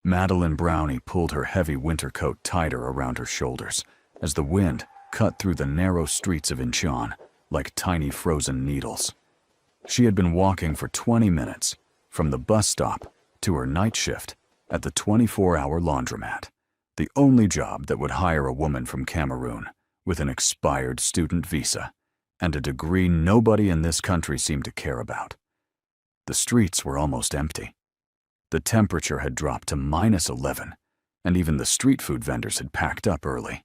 Madeline Brownie pulled her heavy winter coat tighter around her shoulders as the wind cut through the narrow streets of Incheon like tiny frozen needles. She had been walking for 20 minutes, from the bus stop to her night shift at the 24-hour laundromat, the only job that would hire a woman from Cameroon with an expired student visa and a degree nobody in this country seemed to care about. The streets were almost empty. The temperature had dropped to -11, and even the street food vendors had packed up early.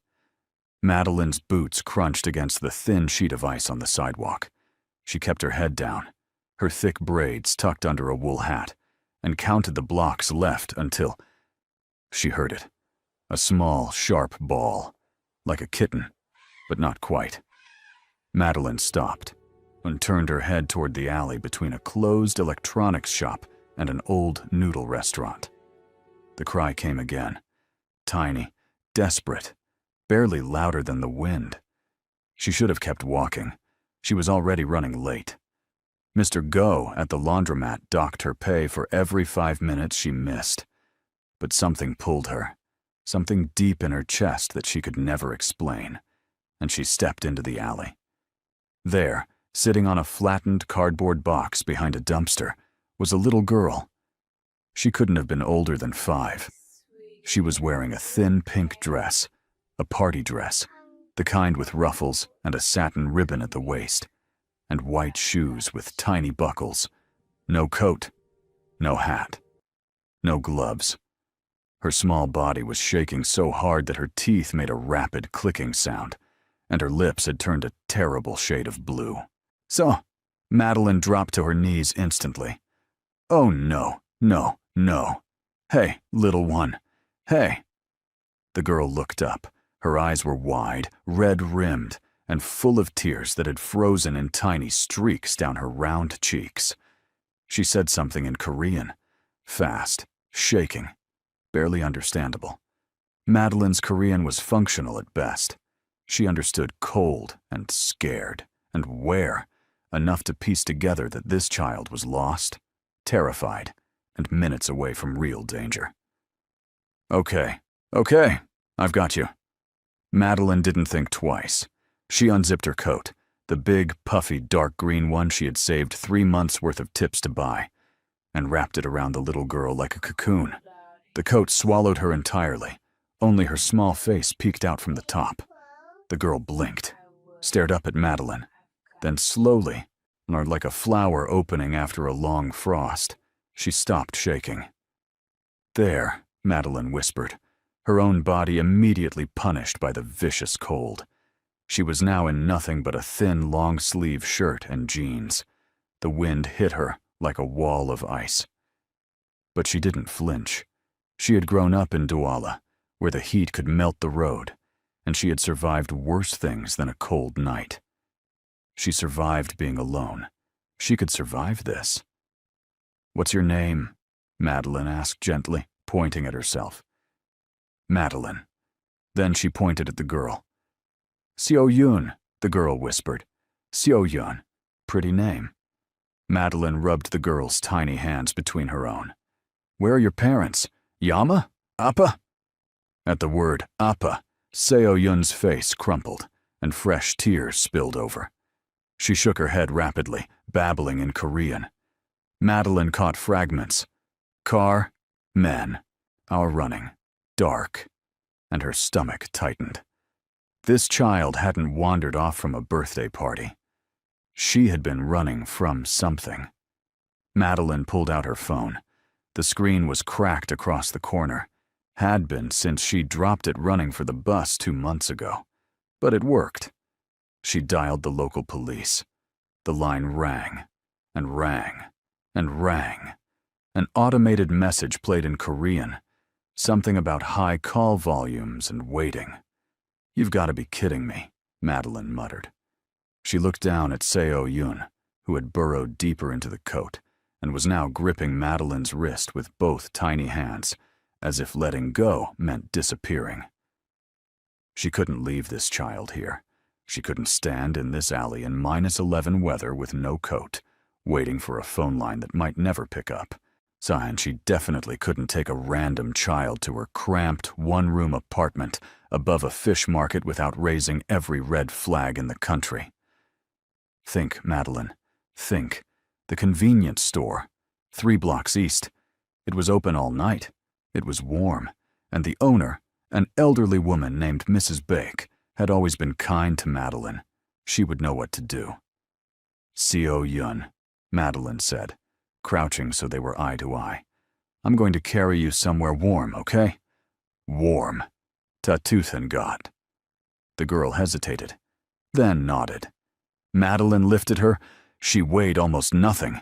Madeline's boots crunched against the thin sheet of ice on the sidewalk. She kept her head down, her thick braids tucked under a wool hat, and counted the blocks left until she heard it. A small, sharp bawl, like a kitten, but not quite. Madeline stopped and turned her head toward the alley between a closed electronics shop and an old noodle restaurant. The cry came again, tiny, desperate, barely louder than the wind. She should have kept walking. She was already running late. Mr. Go at the laundromat docked her pay for every 5 minutes she missed. But something pulled her, something deep in her chest that she could never explain, and she stepped into the alley. There, sitting on a flattened cardboard box behind a dumpster, was a little girl. She couldn't have been older than 5. She was wearing a thin pink dress, a party dress, the kind with ruffles and a satin ribbon at the waist, and white shoes with tiny buckles. No coat, no hat, no gloves. Her small body was shaking so hard that her teeth made a rapid clicking sound, and her lips had turned a terrible shade of blue. So, Madeline dropped to her knees instantly. Oh no, no, no. Hey, little one. Hey. The girl looked up. Her eyes were wide, red-rimmed, and full of tears that had frozen in tiny streaks down her round cheeks. She said something in Korean, fast, shaking, barely understandable. Madeline's Korean was functional at best. She understood cold and scared, and where, enough to piece together that this child was lost, terrified, and minutes away from real danger. Okay, I've got you. Madeline didn't think twice. She unzipped her coat, the big, puffy, dark green one she had saved 3 months' worth of tips to buy, and wrapped it around the little girl like a cocoon. The coat swallowed her entirely. Only her small face peeked out from the top. The girl blinked, stared up at Madeline, then slowly, or like a flower opening after a long frost, she stopped shaking. There, Madeline whispered, her own body immediately punished by the vicious cold. She was now in nothing but a thin, long-sleeve shirt and jeans. The wind hit her like a wall of ice. But she didn't flinch. She had grown up in Douala, where the heat could melt the road, and she had survived worse things than a cold night. She survived being alone. She could survive this. "What's your name?" Madeline asked gently, pointing at herself. Madeline. Then she pointed at the girl. "Seo-yoon," the girl whispered. "Seo-yoon. Pretty name." Madeline rubbed the girl's tiny hands between her own. "Where are your parents? Yama? Appa?" At the word Appa, Seo-yoon's face crumpled, and fresh tears spilled over. She shook her head rapidly, babbling in Korean. Madeline caught fragments. Car, men, our running, dark, and her stomach tightened. This child hadn't wandered off from a birthday party. She had been running from something. Madeline pulled out her phone. The screen was cracked across the corner. Had been since she dropped it running for the bus 2 months ago. But it worked. She dialed the local police. The line rang, and rang, and rang. An automated message played in Korean. Something about high call volumes and waiting. "You've got to be kidding me," Madeline muttered. She looked down at Seo-yoon, who had burrowed deeper into the coat and was now gripping Madeline's wrist with both tiny hands, as if letting go meant disappearing. She couldn't leave this child here. She couldn't stand in this alley in -11 weather with no coat, waiting for a phone line that might never pick up. And she definitely couldn't take a random child to her cramped, one-room apartment above a fish market without raising every red flag in the country. Think, Madeline. Think. The convenience store. 3 blocks east. It was open all night. It was warm. And the owner, an elderly woman named Mrs. Bake, had always been kind to Madeline. She would know what to do. Seo Yun, Madeline said, crouching so they were eye to eye. I'm going to carry you somewhere warm, okay? Warm. Ta tooth and God. The girl hesitated, then nodded. Madeline lifted her, she weighed almost nothing,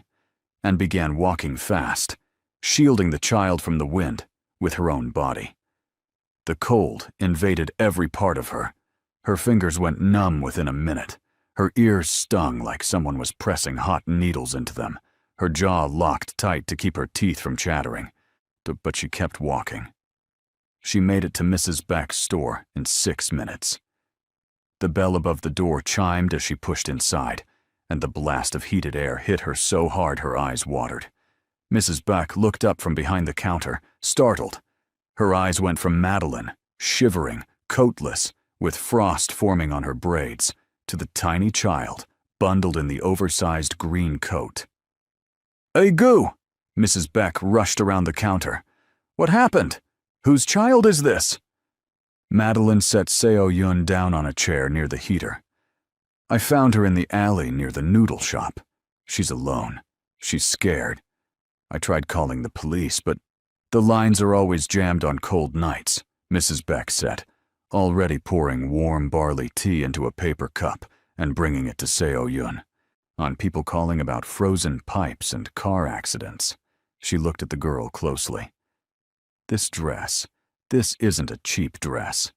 and began walking fast, shielding the child from the wind with her own body. The cold invaded every part of her. Her fingers went numb within a minute. Her ears stung like someone was pressing hot needles into them. Her jaw locked tight to keep her teeth from chattering, but she kept walking. She made it to Mrs. Beck's store in 6 minutes. The bell above the door chimed as she pushed inside, and the blast of heated air hit her so hard her eyes watered. Mrs. Beck looked up from behind the counter, startled. Her eyes went from Madeline, shivering, coatless, with frost forming on her braids, to the tiny child, bundled in the oversized green coat. "Hey, Goo!" Mrs. Beck rushed around the counter. "What happened? Whose child is this?" Madeline set Seo Yun down on a chair near the heater. "I found her in the alley near the noodle shop. She's alone. She's scared. I tried calling the police, but the lines are always jammed on cold nights," Mrs. Beck said, already pouring warm barley tea into a paper cup and bringing it to Seo Yun. On people calling about frozen pipes and car accidents. She looked at the girl closely. This dress, this isn't a cheap dress.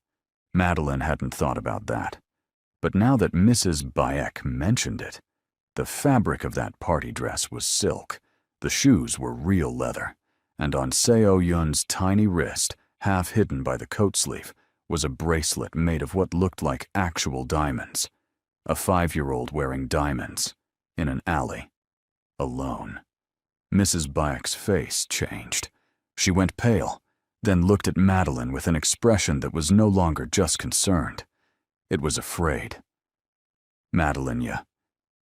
Madeline hadn't thought about that. But now that Mrs. Bayek mentioned it, the fabric of that party dress was silk, the shoes were real leather, and on Seo Yun's tiny wrist, half hidden by the coat sleeve, was a bracelet made of what looked like actual diamonds. A 5-year-old wearing diamonds, in an alley, alone. Mrs. Bayek's face changed. She went pale, then looked at Madeline with an expression that was no longer just concerned. It was afraid. "Madeline,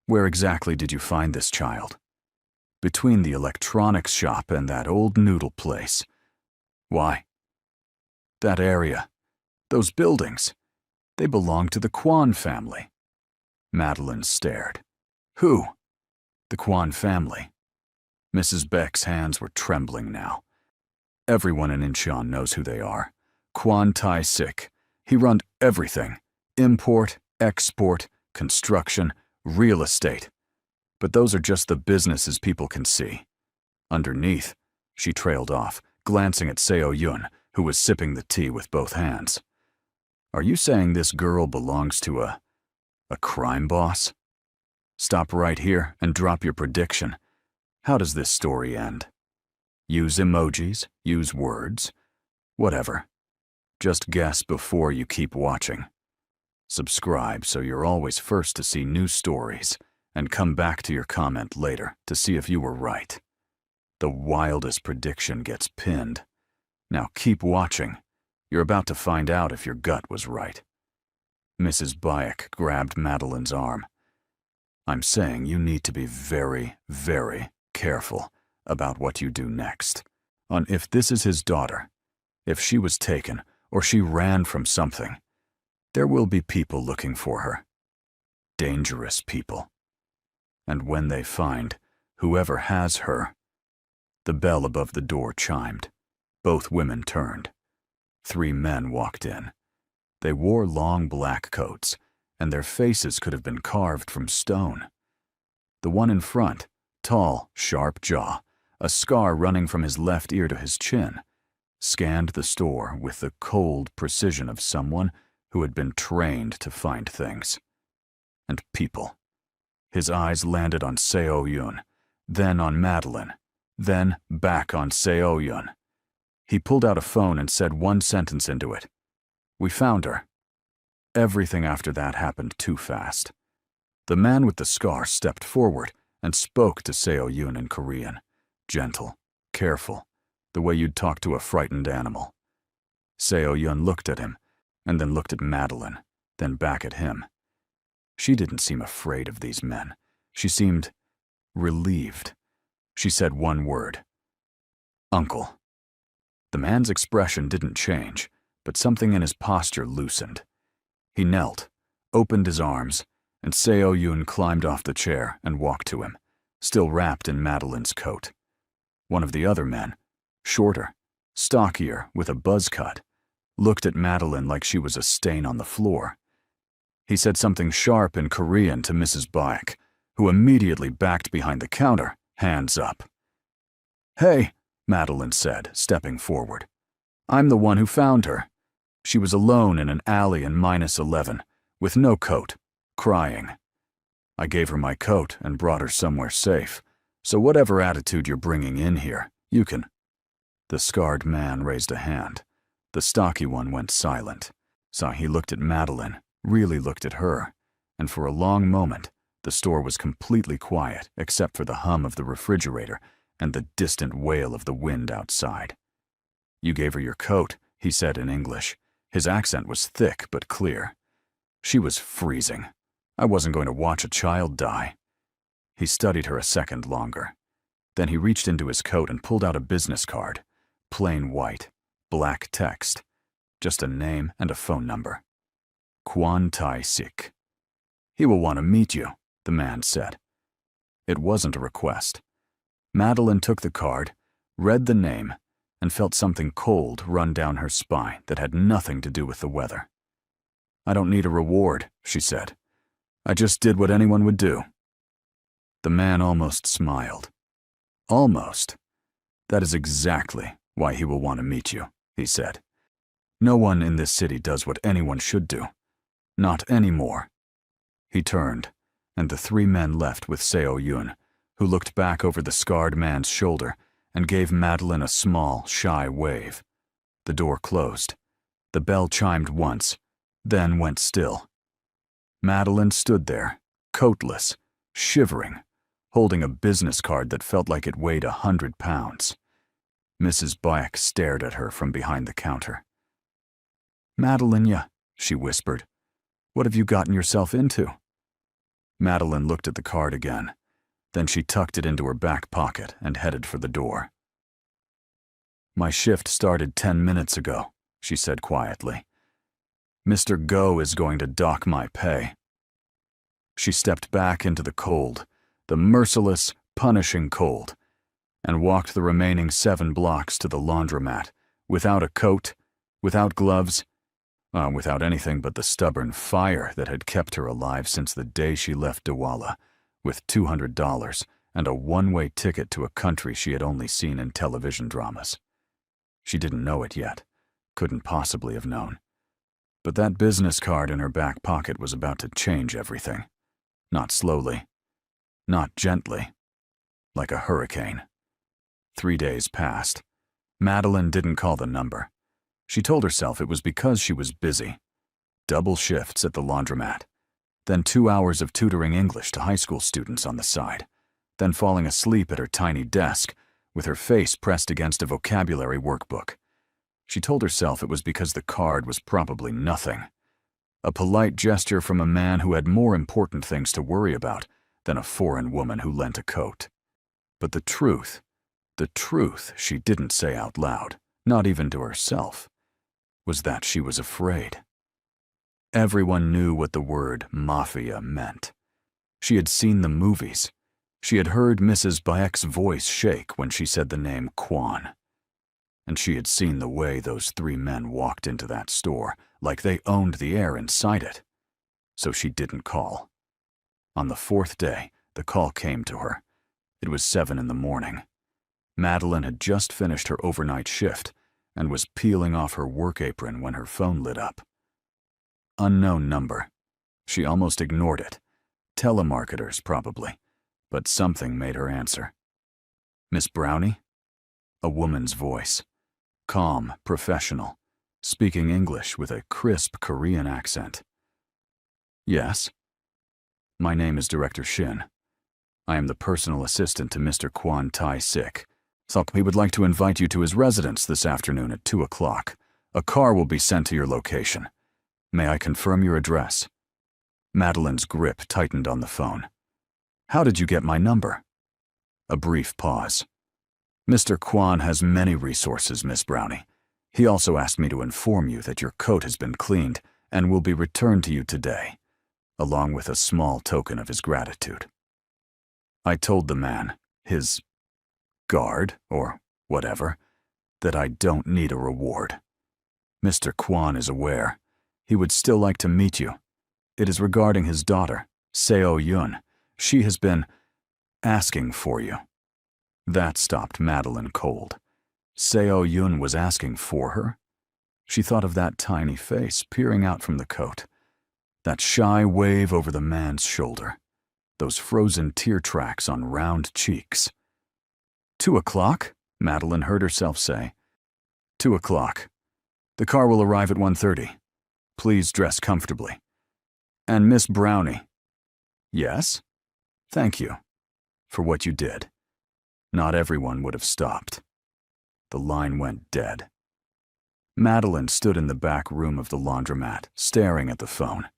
where exactly did you find this child?" "Between the electronics shop and that old noodle place." "Why?" "That area, those buildings, they belong to the Kwan family." Madeline stared. "Who?" "The Kwan family." Mrs. Beck's hands were trembling now. "Everyone in Incheon knows who they are. Kwan Tai-sik. He runs everything. Import, export, construction, real estate. But those are just the businesses people can see. Underneath," she trailed off, glancing at Seo Yun, who was sipping the tea with both hands. "Are you saying this girl belongs to a crime boss? Stop right here and drop your prediction. How does this story end? Use emojis, use words, whatever. Just guess before you keep watching. Subscribe so you're always first to see new stories, and come back to your comment later to see if you were right. The wildest prediction gets pinned. Now keep watching. You're about to find out if your gut was right." Mrs. Bayek grabbed Madeline's arm. "I'm saying you need to be very, very careful about what you do next. On if this is his daughter, if she was taken or she ran from something, there will be people looking for her. Dangerous people. And when they find whoever has her..." The bell above the door chimed. Both women turned. 3 men walked in. They wore long black coats, and their faces could have been carved from stone. The one in front, tall, sharp jaw, a scar running from his left ear to his chin, scanned the store with the cold precision of someone who had been trained to find things. And people. His eyes landed on Seo Yun, then on Madeline, then back on Seo Yun. He pulled out a phone and said one sentence into it. "We found her." Everything after that happened too fast. The man with the scar stepped forward and spoke to Seo Yun in Korean, gentle, careful, the way you'd talk to a frightened animal. Seo-yun looked at him, and then looked at Madeline, then back at him. She didn't seem afraid of these men. She seemed relieved. She said one word. "Uncle." The man's expression didn't change, but something in his posture loosened. He knelt, opened his arms, and Seo-yun climbed off the chair and walked to him, still wrapped in Madeline's coat. One of the other men, shorter, stockier, with a buzz cut, looked at Madeline like she was a stain on the floor. He said something sharp in Korean to Mrs. Baek, who immediately backed behind the counter, hands up. "Hey," Madeline said, stepping forward. "I'm the one who found her. She was alone in an alley in -11, with no coat, crying. I gave her my coat and brought her somewhere safe, so whatever attitude you're bringing in here, you can—" The scarred man raised a hand. The stocky one went silent. He looked at Madeline, really looked at her, and for a long moment, the store was completely quiet except for the hum of the refrigerator and the distant wail of the wind outside. "You gave her your coat," he said in English. His accent was thick but clear. "She was freezing. I wasn't going to watch a child die." He studied her a second longer. Then he reached into his coat and pulled out a business card. Plain white, black text. Just a name and a phone number. Kwon Tai-sik. "He will want to meet you," the man said. It wasn't a request. Madeline took the card, read the name, and felt something cold run down her spine that had nothing to do with the weather. "I don't need a reward," she said. "I just did what anyone would do." The man almost smiled. "Almost. That is exactly why he will want to meet you," he said. "No one in this city does what anyone should do. Not anymore." He turned, and the three men left with Seo-yun, who looked back over the scarred man's shoulder and gave Madeline a small, shy wave. The door closed. The bell chimed once, then went still. Madeline stood there, coatless, shivering, holding a business card that felt like it weighed 100 pounds. Mrs. Baek stared at her from behind the counter. "Madeline, she whispered. "What have you gotten yourself into?" Madeline looked at the card again. Then she tucked it into her back pocket and headed for the door. "My shift started 10 minutes ago," she said quietly. "Mr. Go is going to dock my pay." She stepped back into the cold, the merciless, punishing cold, and walked the remaining 7 blocks to the laundromat, without a coat, without gloves, without anything but the stubborn fire that had kept her alive since the day she left Douala, with $200 and a one-way ticket to a country she had only seen in television dramas. She didn't know it yet, couldn't possibly have known. But that business card in her back pocket was about to change everything. Not slowly, not gently, like a hurricane. 3 days passed. Madeline didn't call the number. She told herself it was because she was busy. Double shifts at the laundromat, then 2 hours of tutoring English to high school students on the side, then falling asleep at her tiny desk with her face pressed against a vocabulary workbook. She told herself it was because the card was probably nothing. A polite gesture from a man who had more important things to worry about than a foreign woman who lent a coat. But the truth she didn't say out loud, not even to herself, was that she was afraid. Everyone knew what the word mafia meant. She had seen the movies. She had heard Mrs. Baek's voice shake when she said the name Kwon. And she had seen the way those 3 men walked into that store, like they owned the air inside it. So she didn't call. On the 4th day, the call came to her. It was 7 in the morning. Madeline had just finished her overnight shift and was peeling off her work apron when her phone lit up. Unknown number. She almost ignored it. Telemarketers, probably. But something made her answer. "Miss Brownie?" A woman's voice. Calm, professional, speaking English with a crisp Korean accent. "Yes." "My name is Director Shin. I am the personal assistant to Mr. Kwon Tai-sik, So he would like to invite you to his residence this afternoon at 2 o'clock. A car will be sent to your location. May I confirm your address? Madeline's grip tightened on the phone. How did you get my number? A brief pause. Mr. Kwan has many resources, Miss Brownie. He also asked me to inform you that your coat has been cleaned and will be returned to you today, along with a small token of his gratitude. I told the man, his guard, or whatever, that I don't need a reward. Mr. Kwan is aware. He would still like to meet you. It is regarding his daughter, Seo Yun. She has been asking for you. That stopped Madeline cold. Seo Yun was asking for her? She thought of that tiny face peering out from the coat, that shy wave over the man's shoulder, those frozen tear tracks on round cheeks. 2 o'clock? Madeline heard herself say. 2 o'clock. The car will arrive at 1:30. Please dress comfortably. And Miss Brownie. Yes? Thank you for what you did. Not everyone would have stopped. The line went dead. Madeline stood in the back room of the laundromat, staring at the phone.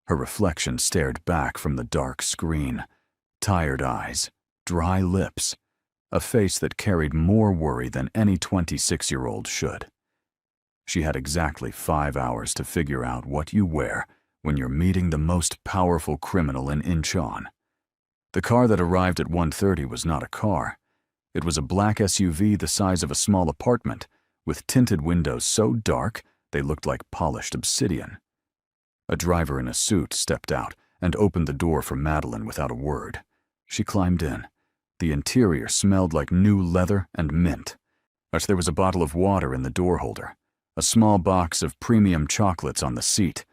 Her reflection stared back from the dark screen. Tired eyes, dry lips, a face that carried more worry than any 26-year-old should. She had exactly 5 hours to figure out what you wear when you're meeting the most powerful criminal in Incheon. The car that arrived at 1:30 was not a car. It was a black SUV the size of a small apartment, with tinted windows so dark they looked like polished obsidian. A driver in a suit stepped out and opened the door for Madeline without a word. She climbed in. The interior smelled like new leather and mint. But there was a bottle of water in the door holder, a small box of premium chocolates on the seat,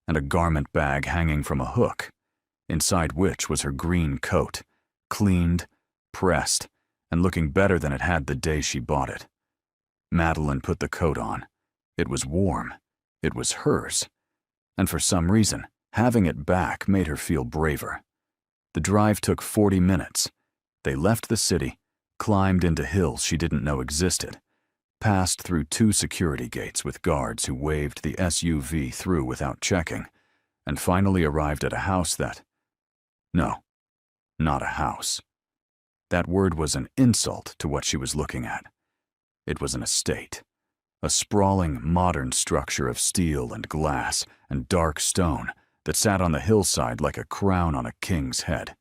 and a garment bag hanging from a hook, inside which was her green coat, cleaned, pressed, and looking better than it had the day she bought it. Madeline put the coat on. It was warm. It was hers. And for some reason, having it back made her feel braver. The drive took 40 minutes. They left the city, climbed into hills she didn't know existed, passed through 2 security gates with guards who waved the SUV through without checking, and finally arrived at a house that... No, not a house. That word was an insult to what she was looking at. It was an estate, a sprawling, modern structure of steel and glass and dark stone that sat on the hillside like a crown on a king's head.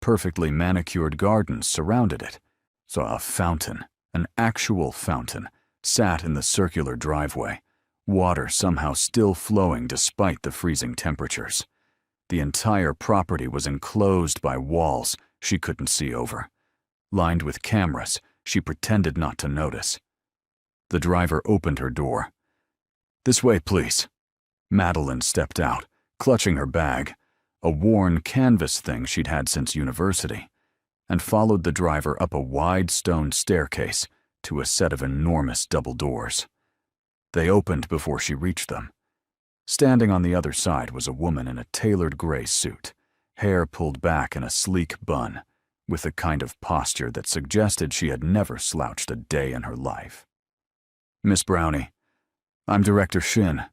Perfectly manicured gardens surrounded it, so a fountain, an actual fountain, sat in the circular driveway, water somehow still flowing despite the freezing temperatures. The entire property was enclosed by walls she couldn't see over. Lined with cameras, she pretended not to notice. The driver opened her door. "This way, please." Madeline stepped out, clutching her bag, a worn canvas thing she'd had since university, and followed the driver up a wide stone staircase to a set of enormous double doors. They opened before she reached them. Standing on the other side was a woman in a tailored gray suit, hair pulled back in a sleek bun, with the kind of posture that suggested she had never slouched a day in her life. "Miss Brownie, I'm Director Shin.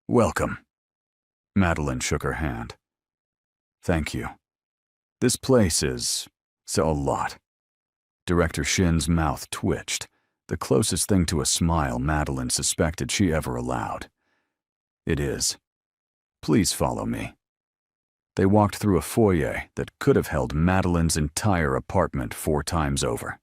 Welcome." Madeline shook her hand. "Thank you. This place is so a lot." Director Shin's mouth twitched, the closest thing to a smile Madeline suspected she ever allowed. "It is. Please follow me." They walked through a foyer that could have held Madeline's entire apartment 4 times over.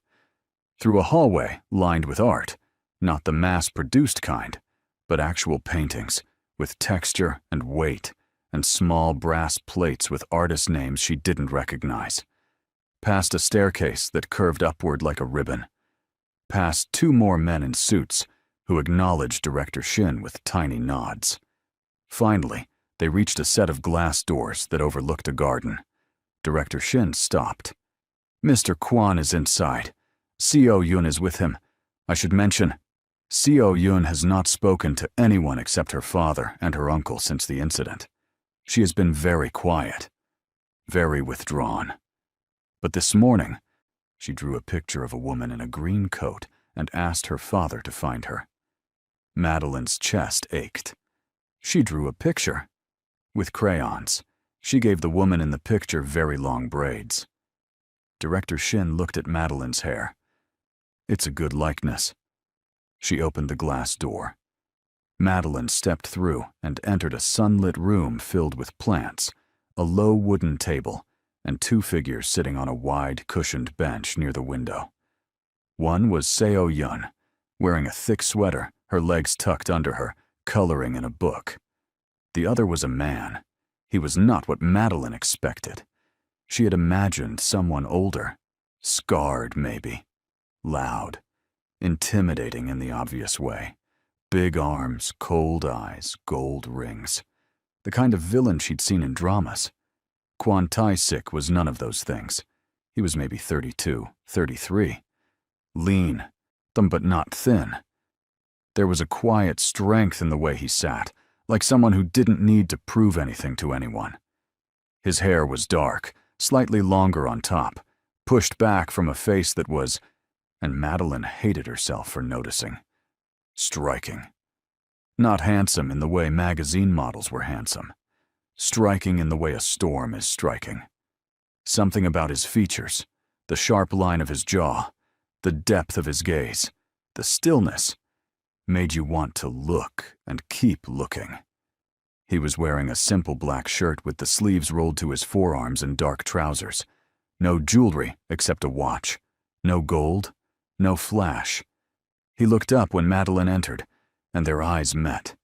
Through a hallway lined with art, not the mass-produced kind, but actual paintings, with texture and weight, and small brass plates with artist names she didn't recognize. Past a staircase that curved upward like a ribbon. Past 2 more men in suits who acknowledged Director Shin with tiny nods. Finally, they reached a set of glass doors that overlooked a garden. Director Shin stopped. "Mr. Kwan is inside. Seo Yun is with him. I should mention, Seo Yun has not spoken to anyone except her father and her uncle since the incident. She has been very quiet, very withdrawn. But this morning, She drew a picture of a woman in a green coat and asked her father to find her. Madeline's chest ached. She drew a picture. With crayons, she gave the woman in the picture very long braids. Director Shin looked at Madeline's hair. It's a good likeness. She opened the glass door. Madeline stepped through and entered a sunlit room filled with plants, a low wooden table, and two figures sitting on a wide, cushioned bench near the window. One was Seo Yun, wearing a thick sweater, her legs tucked under her, coloring in a book. The other was a man. He was not what Madeline expected. She had imagined someone older, scarred maybe, loud, intimidating in the obvious way. Big arms, cold eyes, gold rings. The kind of villain she'd seen in dramas. Kwon Tae-sik was none of those things. He was maybe 32, 33. Lean, but not thin. There was a quiet strength in the way he sat, like someone who didn't need to prove anything to anyone. His hair was dark, slightly longer on top, pushed back from a face that was, and Madeline hated herself for noticing, striking. Not handsome in the way magazine models were handsome. Striking in the way a storm is striking. Something about his features, the sharp line of his jaw, the depth of his gaze, the stillness, made you want to look and keep looking. He was wearing a simple black shirt with the sleeves rolled to his forearms and dark trousers. No jewelry except a watch. No gold, no flash. He looked up when Madeline entered, and their eyes met.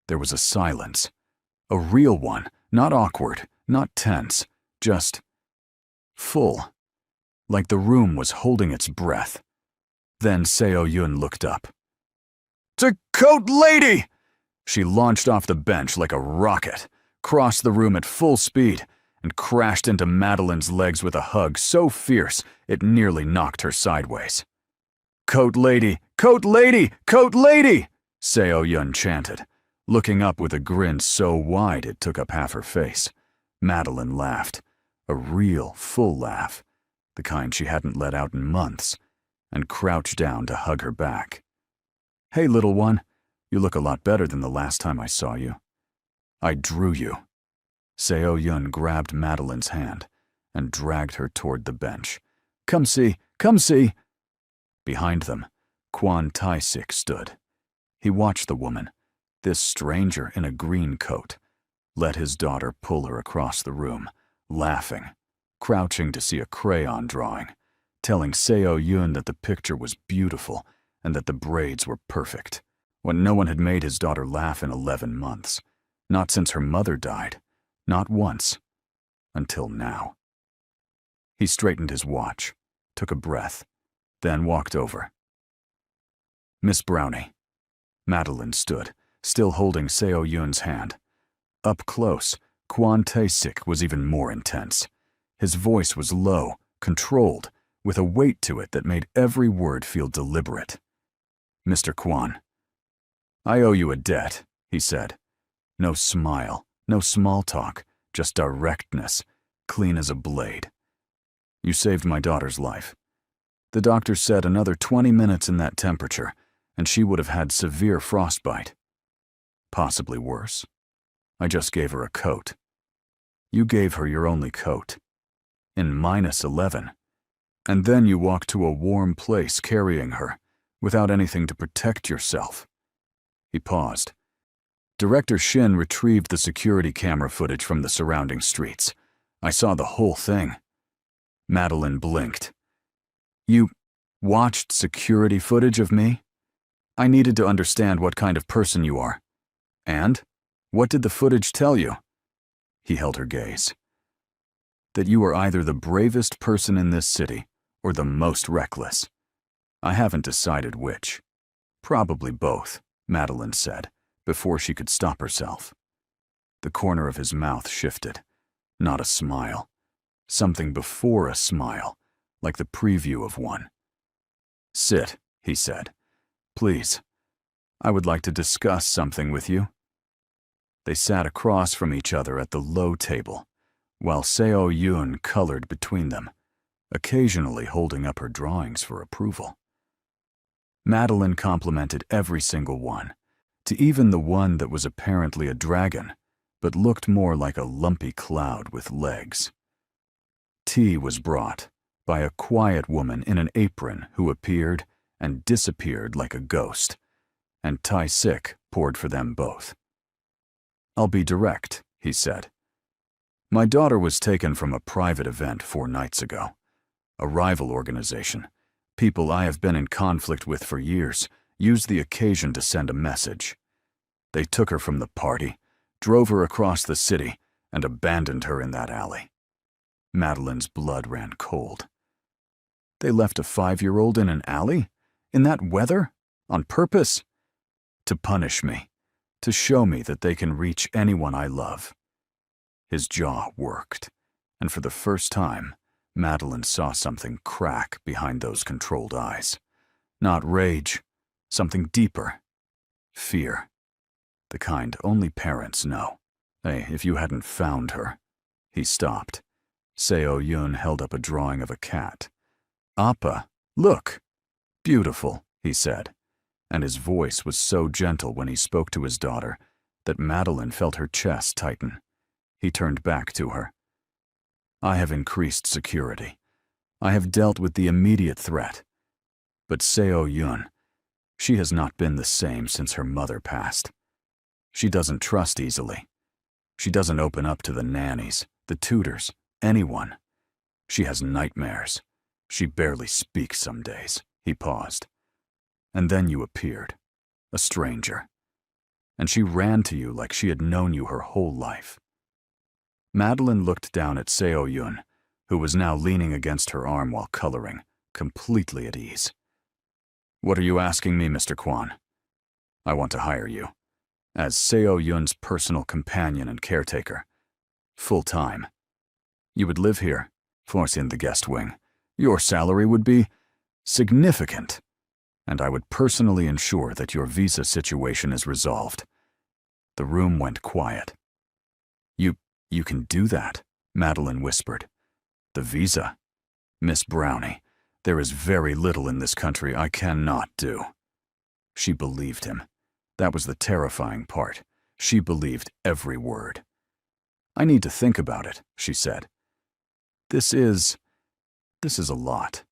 There was a silence. A real one, not awkward, not tense, just full. Like the room was holding its breath. Then Seo Yun looked up. "To coat lady!" She launched off the bench like a rocket, crossed the room at full speed, and crashed into Madeline's legs with a hug so fierce it nearly knocked her sideways. "Coat lady! Coat lady! Coat lady!" Seo Yun chanted, looking up with a grin so wide it took up half her face. Madeline laughed, a real, full laugh, the kind she hadn't let out in months, and crouched down to hug her back. "Hey, little one, you look a lot better than the last time I saw you. I drew you." Seo Yun grabbed Madeline's hand and dragged her toward the bench. "Come see, come see." Behind them, Kwon Tae-sik stood. He watched the woman, this stranger in a green coat, let his daughter pull her across the room, laughing, crouching to see a crayon drawing, telling Seo Yun that the picture was beautiful and that the braids were perfect, when no one had made his daughter laugh in 11 months, not since her mother died, not once, until now. He straightened his watch, took a breath, then walked over. "Miss Brownie." Madeline stood, still holding Seo Yun's hand. Up close, Kwon Tae-sik was even more intense. His voice was low, controlled, with a weight to it that made every word feel deliberate. "Mr. Kwon, I owe you a debt," he said. No smile, no small talk, just directness, clean as a blade. "You saved my daughter's life. The doctor said another 20 minutes in that temperature, and she would have had severe frostbite. Possibly worse. I just gave her a coat. You gave her your only coat. In -11. And then you walked to a warm place carrying her, without anything to protect yourself." He paused. Director Shin retrieved the security camera footage from the surrounding streets. "I saw the whole thing." Madeline blinked. "You watched security footage of me? I needed to understand what kind of person you are. And? What did the footage tell you?" He held her gaze. "That you are either the bravest person in this city or the most reckless. I haven't decided which. Probably both," Madeline said, before she could stop herself. The corner of his mouth shifted. Not a smile. Something before a smile, like the preview of one. "Sit," he said. "Please. I would like to discuss something with you." They sat across from each other at the low table, while Seo Yun colored between them. occasionally holding up her drawings for approval. Madeline complimented every single one, to even the one that was apparently a dragon, but looked more like a lumpy cloud with legs. Tea was brought by a quiet woman in an apron who appeared and disappeared like a ghost, and Tai-sik poured for them both. "I'll be direct," he said. "My daughter was taken from a private event 4 nights ago. A rival organization, people I have been in conflict with for years, used the occasion to send a message. They took her from the party, drove her across the city, and abandoned her in that alley." Madeline's blood ran cold. "They left a 5-year-old in an alley? In that weather? On purpose? To punish me, to show me that they can reach anyone I love." His jaw worked, and for the first time, Madeline saw something crack behind those controlled eyes. Not rage, something deeper. Fear. The kind only parents know. "Hey, if you hadn't found her." He stopped. Seo-yun held up a drawing of a cat. "Appa, look." "Beautiful," he said, and his voice was so gentle when he spoke to his daughter that Madeline felt her chest tighten. He turned back to her. "I have increased security. I have dealt with the immediate threat. But Seo-yun, she has not been the same since her mother passed. She doesn't trust easily. She doesn't open up to the nannies, the tutors, anyone. She has nightmares. She barely speaks some days." He paused. "And then you appeared, a stranger. And she ran to you like she had known you her whole life." Madeline looked down at Seo-yun, who was now leaning against her arm while coloring, completely at ease. "What are you asking me, Mr. Kwon?" "I want to hire you as Seo-yun's personal companion and caretaker. Full-time. You would live here, force in the guest wing. Your salary would be significant, and I would personally ensure that your visa situation is resolved." The room went quiet. You can do that," Madeline whispered. "The visa? Miss Brownie, there is very little in this country I cannot do." She believed him. That was the terrifying part. She believed every word. "I need to think about it," she said. This is a lot.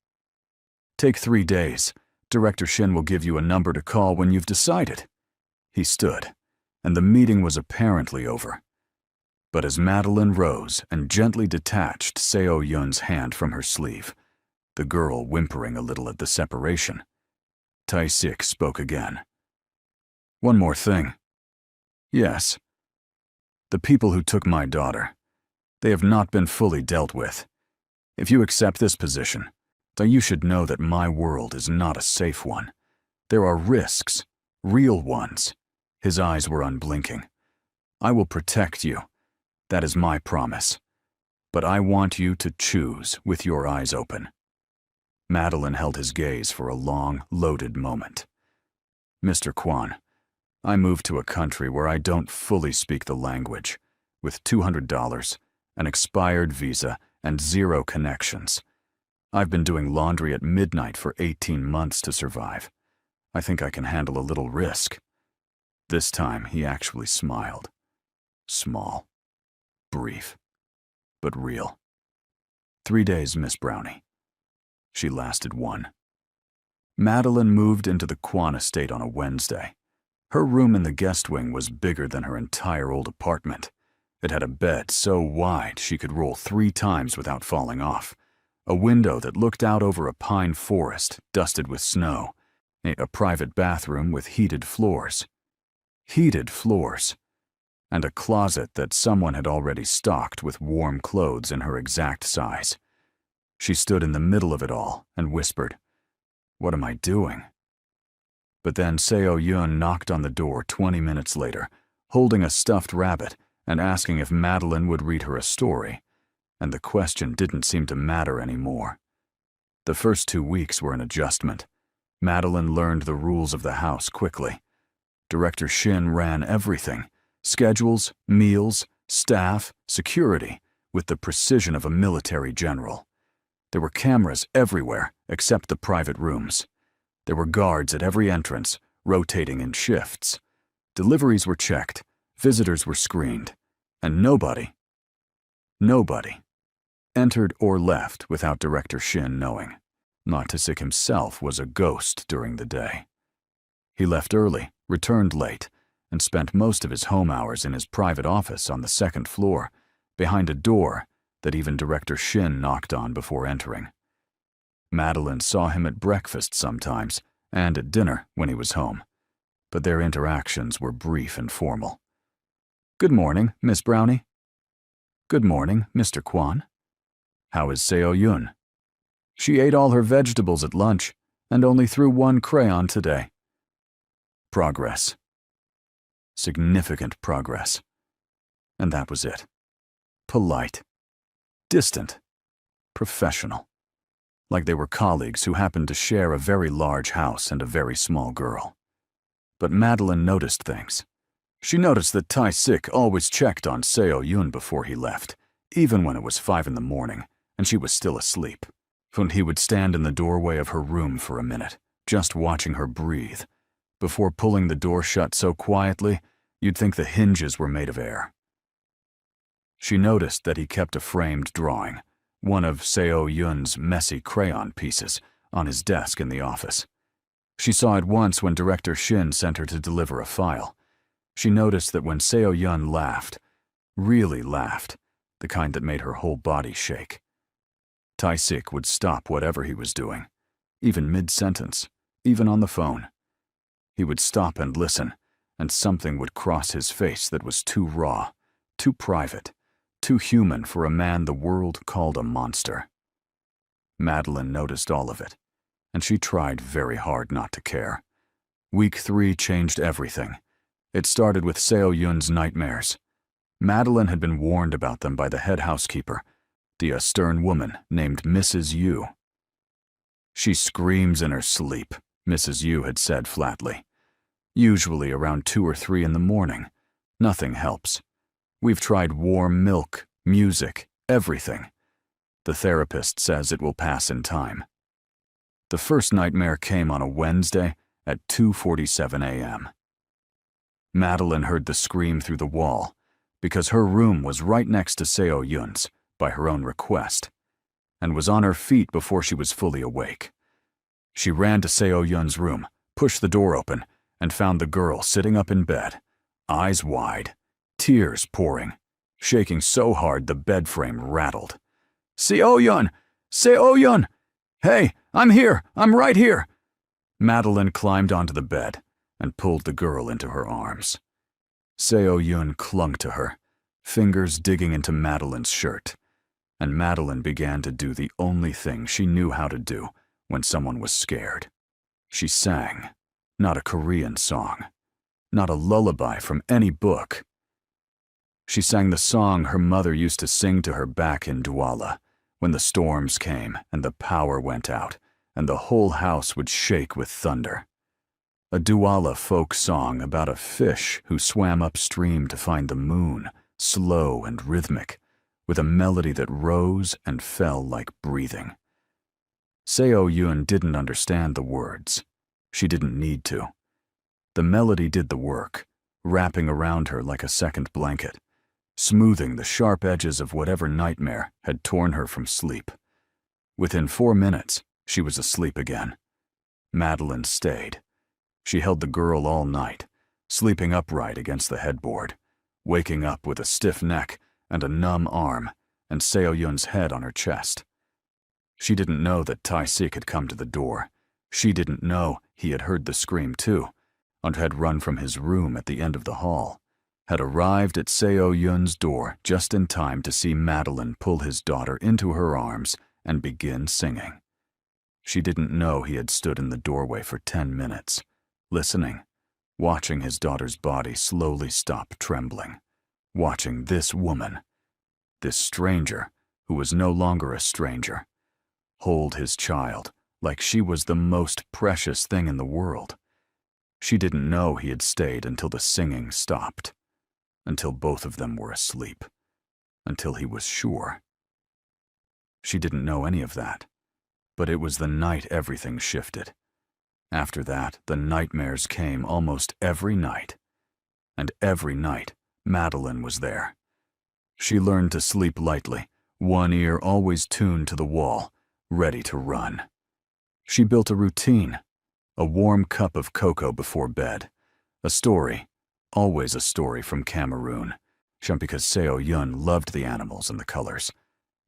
Take 3 days. Director Shin will give you a number to call when you've decided." He stood, and the meeting was apparently over. But as Madeline rose and gently detached Seo-yun's hand from her sleeve, the girl whimpering a little at the separation, Tai-sik spoke again. "One more thing." "Yes. The people who took my daughter, they have not been fully dealt with. If you accept this position, then you should know that my world is not a safe one. There are risks, real ones." His eyes were unblinking. "I will protect you. That is my promise. But I want you to choose with your eyes open." Madeline held his gaze for a long, loaded moment. "Mr. Kwon, I moved to a country where I don't fully speak the language, with $200, an expired visa, and 0 connections. I've been doing laundry at midnight for 18 months to survive. I think I can handle a little risk." This time he actually smiled. Small. Brief. But real. 3 days, Miss Brownie. She lasted 1. Madeline moved into the Kwon estate on a Wednesday. Her room in the guest wing was bigger than her entire old apartment. It had a bed so wide she could roll 3 times without falling off, a window that looked out over a pine forest dusted with snow, a private bathroom with heated floors. Heated floors. And a closet that someone had already stocked with warm clothes in her exact size. She stood in the middle of it all and whispered, "What am I doing?" But then Seo-yun knocked on the door 20 minutes later, holding a stuffed rabbit and asking if Madeline would read her a story, and the question didn't seem to matter anymore. The first 2 weeks were an adjustment. Madeline learned the rules of the house quickly. Director Shin ran everything: schedules, meals, staff, security, with the precision of a military general. There were cameras everywhere except the private rooms. There were guards at every entrance, rotating in shifts. Deliveries were checked, visitors were screened, and nobody entered or left without Director Shin knowing. Ma Ta-sik himself was a ghost during the day. He left early, returned late, and spent most of his home hours in his private office on the second floor, behind a door that even Director Shin knocked on before entering. Madeline saw him at breakfast sometimes, and at dinner when he was home, but their interactions were brief and formal. "Good morning, Miss Brownie." "Good morning, Mr. Kwan." "How is Seo-yun?" "She ate all her vegetables at lunch, and only threw one crayon today." Progress. Significant progress. And that was it. Polite. Distant. Professional. Like they were colleagues who happened to share a very large house and a very small girl. But Madeline noticed things. She noticed that Tai-sik always checked on Seo-yun before he left, even when it was 5 in the morning and she was still asleep. And he would stand in the doorway of her room for a minute, just watching her breathe, before pulling the door shut so quietly you'd think the hinges were made of air. She noticed that he kept a framed drawing, one of Seo-yun's messy crayon pieces, on his desk in the office. She saw it once when Director Shin sent her to deliver a file. She noticed that when Seo-yun laughed, really laughed, the kind that made her whole body shake, Tai-sik would stop whatever he was doing, even mid-sentence, even on the phone. He would stop and listen, and something would cross his face that was too raw, too private, too human for a man the world called a monster. Madeline noticed all of it, and she tried very hard not to care. Week 3 changed everything. It started with Seo-yun's nightmares. Madeline had been warned about them by the head housekeeper, the stern woman named Mrs. Yu. "She screams in her sleep," Mrs. Yu had said flatly. "Usually around 2 or 3 in the morning. Nothing helps. We've tried warm milk, music, everything. The therapist says it will pass in time." The first nightmare came on a Wednesday at 2:47 a.m. Madeline heard the scream through the wall, because her room was right next to Seo-yun's, by her own request, and was on her feet before she was fully awake. She ran to Seo-yun's room, pushed the door open, and found the girl sitting up in bed, eyes wide, tears pouring, shaking so hard the bed frame rattled. "Seo-yun! Seo-yun! Hey, I'm here! I'm right here!" Madeline climbed onto the bed and pulled the girl into her arms. Seo-yun clung to her, fingers digging into Madeline's shirt, and Madeline began to do the only thing she knew how to do when someone was scared. She sang, not a Korean song, not a lullaby from any book. She sang the song her mother used to sing to her back in Douala, when the storms came and the power went out, and the whole house would shake with thunder. A Douala folk song about a fish who swam upstream to find the moon, slow and rhythmic, with a melody that rose and fell like breathing. Seo-yun didn't understand the words. She didn't need to. The melody did the work, wrapping around her like a second blanket, smoothing the sharp edges of whatever nightmare had torn her from sleep. Within 4 minutes, she was asleep again. Madeline stayed. She held the girl all night, sleeping upright against the headboard, waking up with a stiff neck and a numb arm, and Seo-yun's head on her chest. She didn't know that Tai-sik had come to the door. She didn't know he had heard the scream too, and had run from his room at the end of the hall, had arrived at Seo-yun's door just in time to see Madeline pull his daughter into her arms and begin singing. She didn't know he had stood in the doorway for 10 minutes, listening, watching his daughter's body slowly stop trembling, watching this woman, this stranger who was no longer a stranger, hold his child like she was the most precious thing in the world. She didn't know he had stayed until the singing stopped, until both of them were asleep, until he was sure. She didn't know any of that. But it was the night everything shifted. After that, the nightmares came almost every night. And every night, Madeline was there. She learned to sleep lightly, one ear always tuned to the wall, ready to run. She built a routine, a warm cup of cocoa before bed, a story, always a story from Cameroon, because Seo Yun loved the animals and the colors.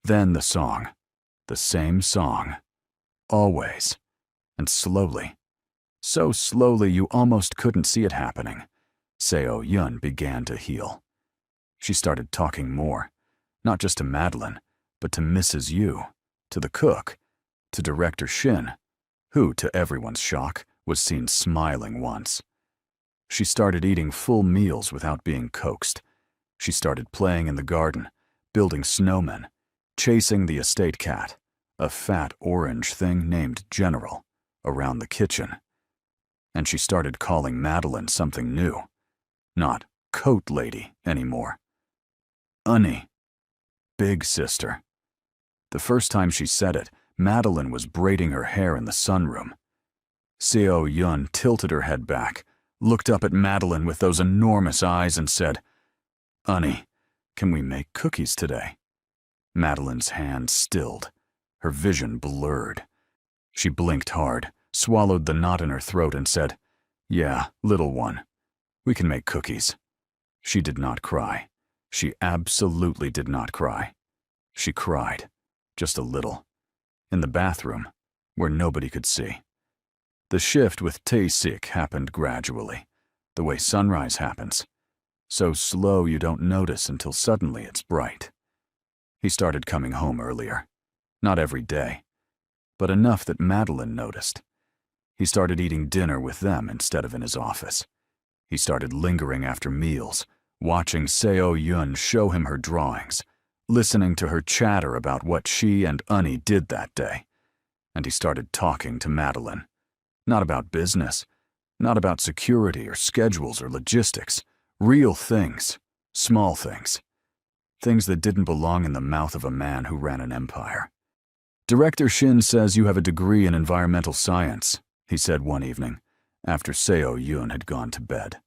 Then the song, the same song, always, and slowly, so slowly you almost couldn't see it happening, Seo Yun began to heal. She started talking more, not just to Madeline, but to Mrs. Yu, to the cook, to Director Shin, who, to everyone's shock, was seen smiling once. She started eating full meals without being coaxed. She started playing in the garden, building snowmen, chasing the estate cat, a fat orange thing named General, around the kitchen. And she started calling Madeline something new. Not coat lady anymore. Unnie. Big sister. The first time she said it, Madeline was braiding her hair in the sunroom. Seo Yun tilted her head back, looked up at Madeline with those enormous eyes and said, "Unnie, can we make cookies today?" Madeline's hand stilled, her vision blurred. She blinked hard, swallowed the knot in her throat and said, "Yeah, little one, we can make cookies." She did not cry. She absolutely did not cry. She cried, just a little, in the bathroom, where nobody could see. The shift with Tae-sik happened gradually, the way sunrise happens. So slow you don't notice until suddenly it's bright. He started coming home earlier. Not every day, but enough that Madeline noticed. He started eating dinner with them instead of in his office. He started lingering after meals, watching Seo Yun show him her drawings, listening to her chatter about what she and Unnie did that day. And he started talking to Madeline. Not about business, not about security or schedules or logistics. Real things, small things. Things that didn't belong in the mouth of a man who ran an empire. "Director Shin says you have a degree in environmental science," he said one evening, after Seo Yun had gone to bed.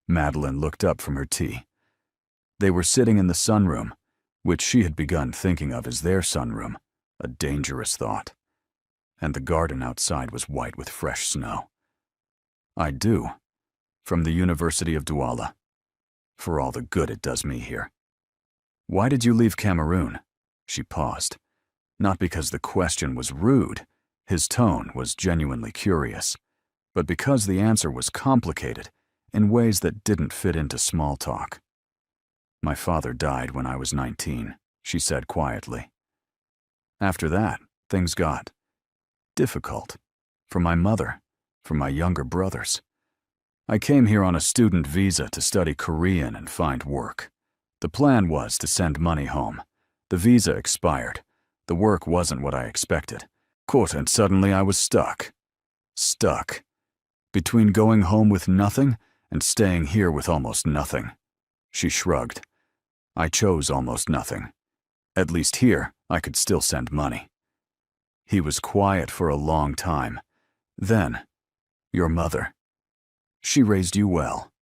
Madeline looked up from her tea. They were sitting in the sunroom, which she had begun thinking of as their sunroom, a dangerous thought. And the garden outside was white with fresh snow. "I do, from the University of Douala, for all the good it does me here." "Why did you leave Cameroon?" She paused. Not because the question was rude, his tone was genuinely curious, but because the answer was complicated in ways that didn't fit into small talk. "My father died when I was 19, she said quietly. After that, things got difficult. For my mother, for my younger brothers. I came here on a student visa to study Korean and find work. The plan was to send money home. The visa expired. The work wasn't what I expected. And suddenly I was stuck. Stuck. Between going home with nothing and staying here with almost nothing." She shrugged. "I chose almost nothing. At least here, I could still send money." He was quiet for a long time. Then, "Your mother. She raised you well.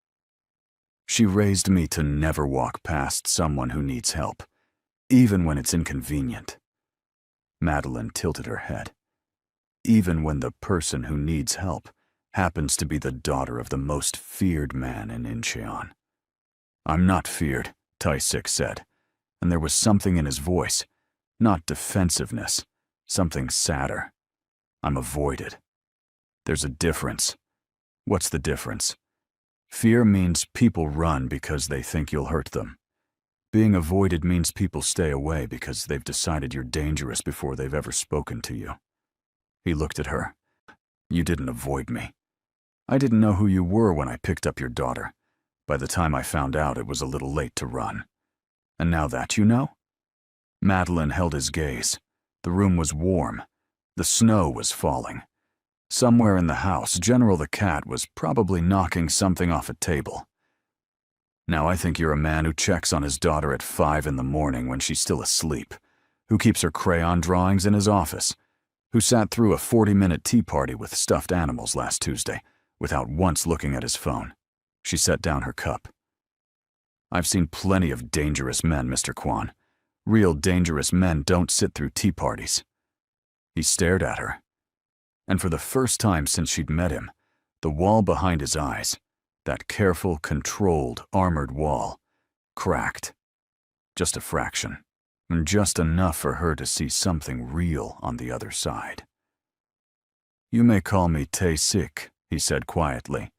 She raised me to never walk past someone who needs help, even when it's inconvenient." Madeline tilted her head. "Even when the person who needs help happens to be the daughter of the most feared man in Incheon." "I'm not feared," Tae-sik said, and there was something in his voice, not defensiveness, something sadder. "I'm avoided. There's a difference." "What's the difference?" "Fear means people run because they think you'll hurt them. Being avoided means people stay away because they've decided you're dangerous before they've ever spoken to you." He looked at her. "You didn't avoid me. I didn't know who you were when I picked up your daughter. By the time I found out, it was a little late to run. And now that you know?" Madeline held his gaze. The room was warm. The snow was falling. Somewhere in the house, General the cat was probably knocking something off a table. "Now I think you're a man who checks on his daughter at 5 in the morning when she's still asleep, who keeps her crayon drawings in his office, who sat through a 40-minute tea party with stuffed animals last Tuesday without once looking at his phone. She set down her cup. I've seen plenty of dangerous men, Mr. Kwan. Real dangerous men don't sit through tea parties. He stared at her. And for the first time since she'd met him, the wall behind his eyes, that careful, controlled, armored wall, cracked. Just a fraction, and just enough for her to see something real on the other side. You may call me Tae-sik, he said quietly.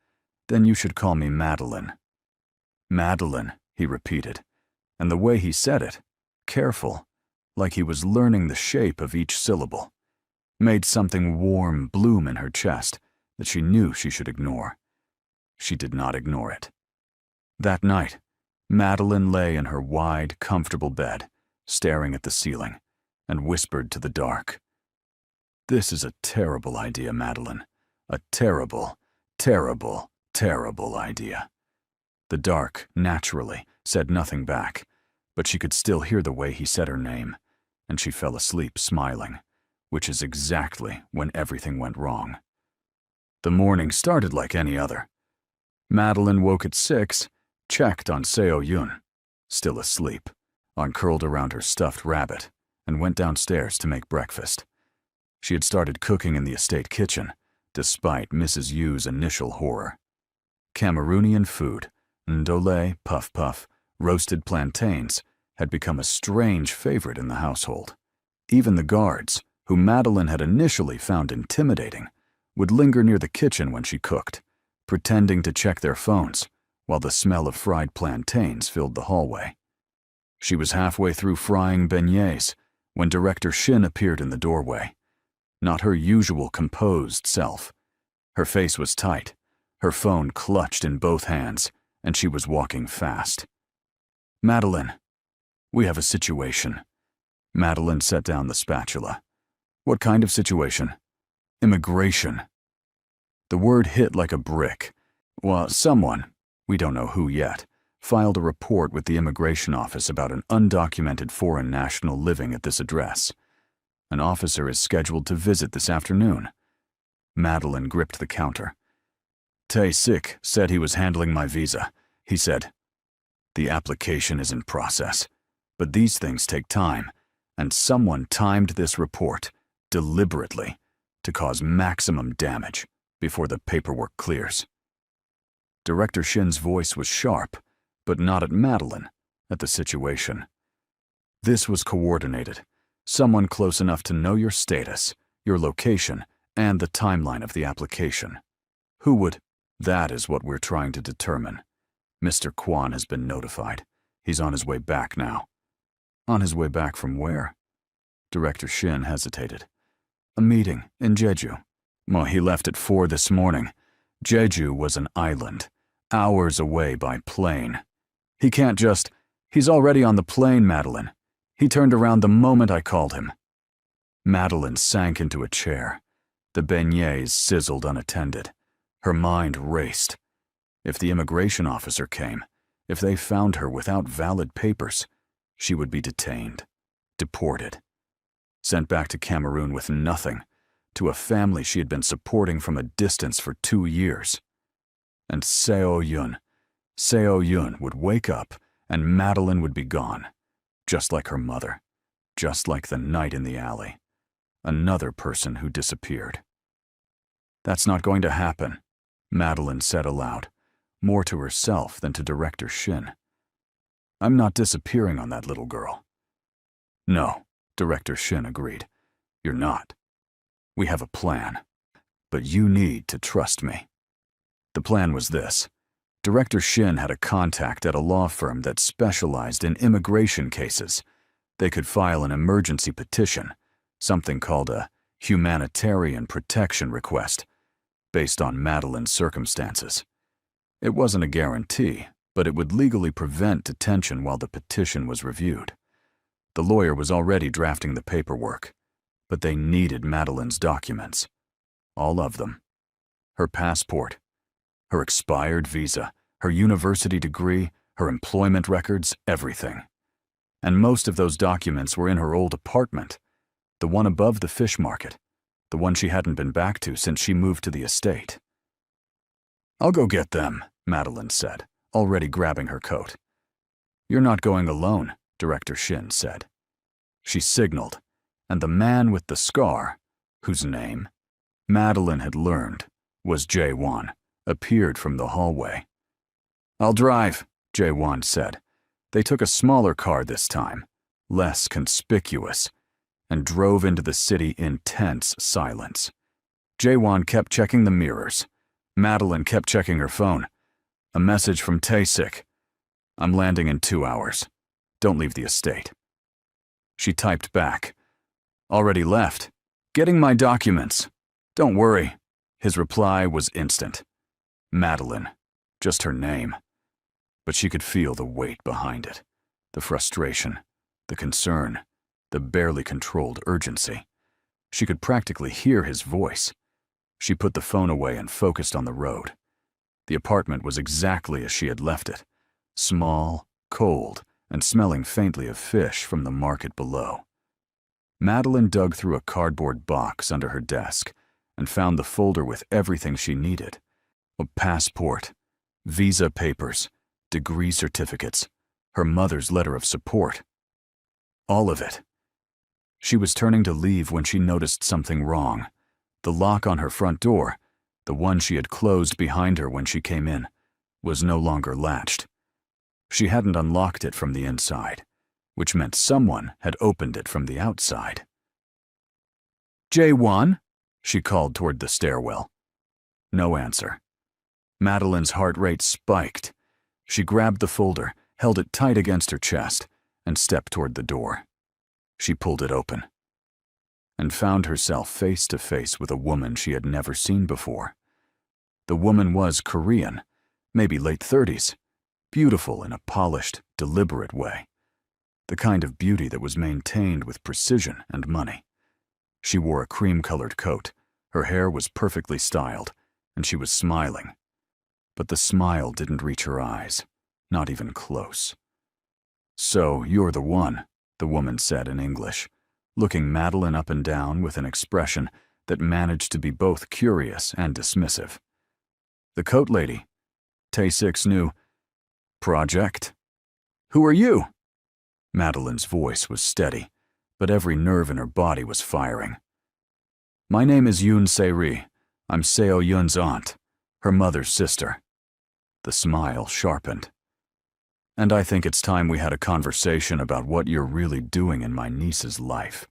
Then you should call me Madeline. Madeline, he repeated, and the way he said it, careful, like he was learning the shape of each syllable, made something warm bloom in her chest that she knew she should ignore. She did not ignore it. That night, Madeline lay in her wide, comfortable bed, staring at the ceiling, and whispered to the dark. This is a terrible idea, Madeline. A terrible, terrible, terrible idea. The dark, naturally, said nothing back, but she could still hear the way he said her name, and she fell asleep smiling, which is exactly when everything went wrong. The morning started like any other. Madeline woke at 6, checked on Seo-yun, still asleep, uncurled around her stuffed rabbit, and went downstairs to make breakfast. She had started cooking in the estate kitchen, despite Mrs. Yu's initial horror. Cameroonian food, ndole, puff-puff, roasted plantains, had become a strange favorite in the household. Even the guards, who Madeline had initially found intimidating, would linger near the kitchen when she cooked, pretending to check their phones, while the smell of fried plantains filled the hallway. She was halfway through frying beignets when Director Shin appeared in the doorway. Not her usual composed self. Her face was tight, her phone clutched in both hands, and she was walking fast. Madeline, we have a situation. Madeline set down the spatula. What kind of situation? Immigration. The word hit like a brick. Well, someone, we don't know who yet, filed a report with the immigration office about an undocumented foreign national living at this address. An officer is scheduled to visit this afternoon. Madeline gripped the counter. Tae-sik said he was handling my visa. He said, the application is in process, but these things take time, and someone timed this report, deliberately, to cause maximum damage before the paperwork clears. Director Shin's voice was sharp, but not at Madeline, at the situation. This was coordinated. Someone close enough to know your status, your location, and the timeline of the application. Who would? That is what we're trying to determine. Mr. Kwan has been notified. He's on his way back now. On his way back from where? Director Shin hesitated. A meeting in Jeju. Well, he left at 4 this morning. Jeju was an island, hours away by plane. He can't just... He's already on the plane, Madeline. He turned around the moment I called him. Madeline sank into a chair. The beignets sizzled unattended. Her mind raced. If the immigration officer came, if they found her without valid papers, she would be detained, deported, sent back to Cameroon with nothing, to a family she had been supporting from a distance for 2 years. And Seo-yun would wake up and Madeline would be gone, just like her mother, just like the night in the alley. Another person who disappeared. That's not going to happen, Madeline said aloud, more to herself than to Director Shin. I'm not disappearing on that little girl. No, Director Shin agreed. You're not. We have a plan, but you need to trust me. The plan was this. Director Shin had a contact at a law firm that specialized in immigration cases. They could file an emergency petition, something called a humanitarian protection request, based on Madeline's circumstances. It wasn't a guarantee, but it would legally prevent detention while the petition was reviewed. The lawyer was already drafting the paperwork, but they needed Madeline's documents. All of them. Her passport, her expired visa, her university degree, her employment records, everything. And most of those documents were in her old apartment, the one above the fish market, the one she hadn't been back to since she moved to the estate. "I'll go get them," Madeline said, already grabbing her coat. "You're not going alone," Director Shin said. She signaled, and the man with the scar, whose name Madeline had learned was Jae-won, appeared from the hallway. "I'll drive," Jae-won said. They took a smaller car this time, less conspicuous, and drove into the city in tense silence. Jae-won kept checking the mirrors. Madeline kept checking her phone. A message from Tae-sik. "I'm landing in 2 hours. Don't leave the estate." She typed back. "Already left. Getting my documents. Don't worry." His reply was instant. Madeline. Just her name. But she could feel the weight behind it. The frustration, the concern, the barely controlled urgency. She could practically hear his voice. She put the phone away and focused on the road. The apartment was exactly as she had left it. Small, cold, and smelling faintly of fish from the market below. Madeline dug through a cardboard box under her desk and found the folder with everything she needed. A passport, visa papers, degree certificates, her mother's letter of support. All of it. She was turning to leave when she noticed something wrong. The lock on her front door, the one she had closed behind her when she came in, was no longer latched. She hadn't unlocked it from the inside, which meant someone had opened it from the outside. "Jae-won?" she called toward the stairwell. No answer. Madeline's heart rate spiked. She grabbed the folder, held it tight against her chest, and stepped toward the door. She pulled it open and found herself face to face with a woman she had never seen before. The woman was Korean, maybe late 30s, beautiful in a polished, deliberate way. The kind of beauty that was maintained with precision and money. She wore a cream-colored coat, her hair was perfectly styled, and she was smiling. But the smile didn't reach her eyes, not even close. "So you're the one," the woman said in English, looking Madeline up and down with an expression that managed to be both curious and dismissive. "The coat lady. Tae-sik's new project. Who are you?" Madeline's voice was steady, but every nerve in her body was firing. "My name is Yoon Se-ri. I'm Seo Yoon's aunt, her mother's sister." The smile sharpened. "And I think it's time we had a conversation about what you're really doing in my niece's life."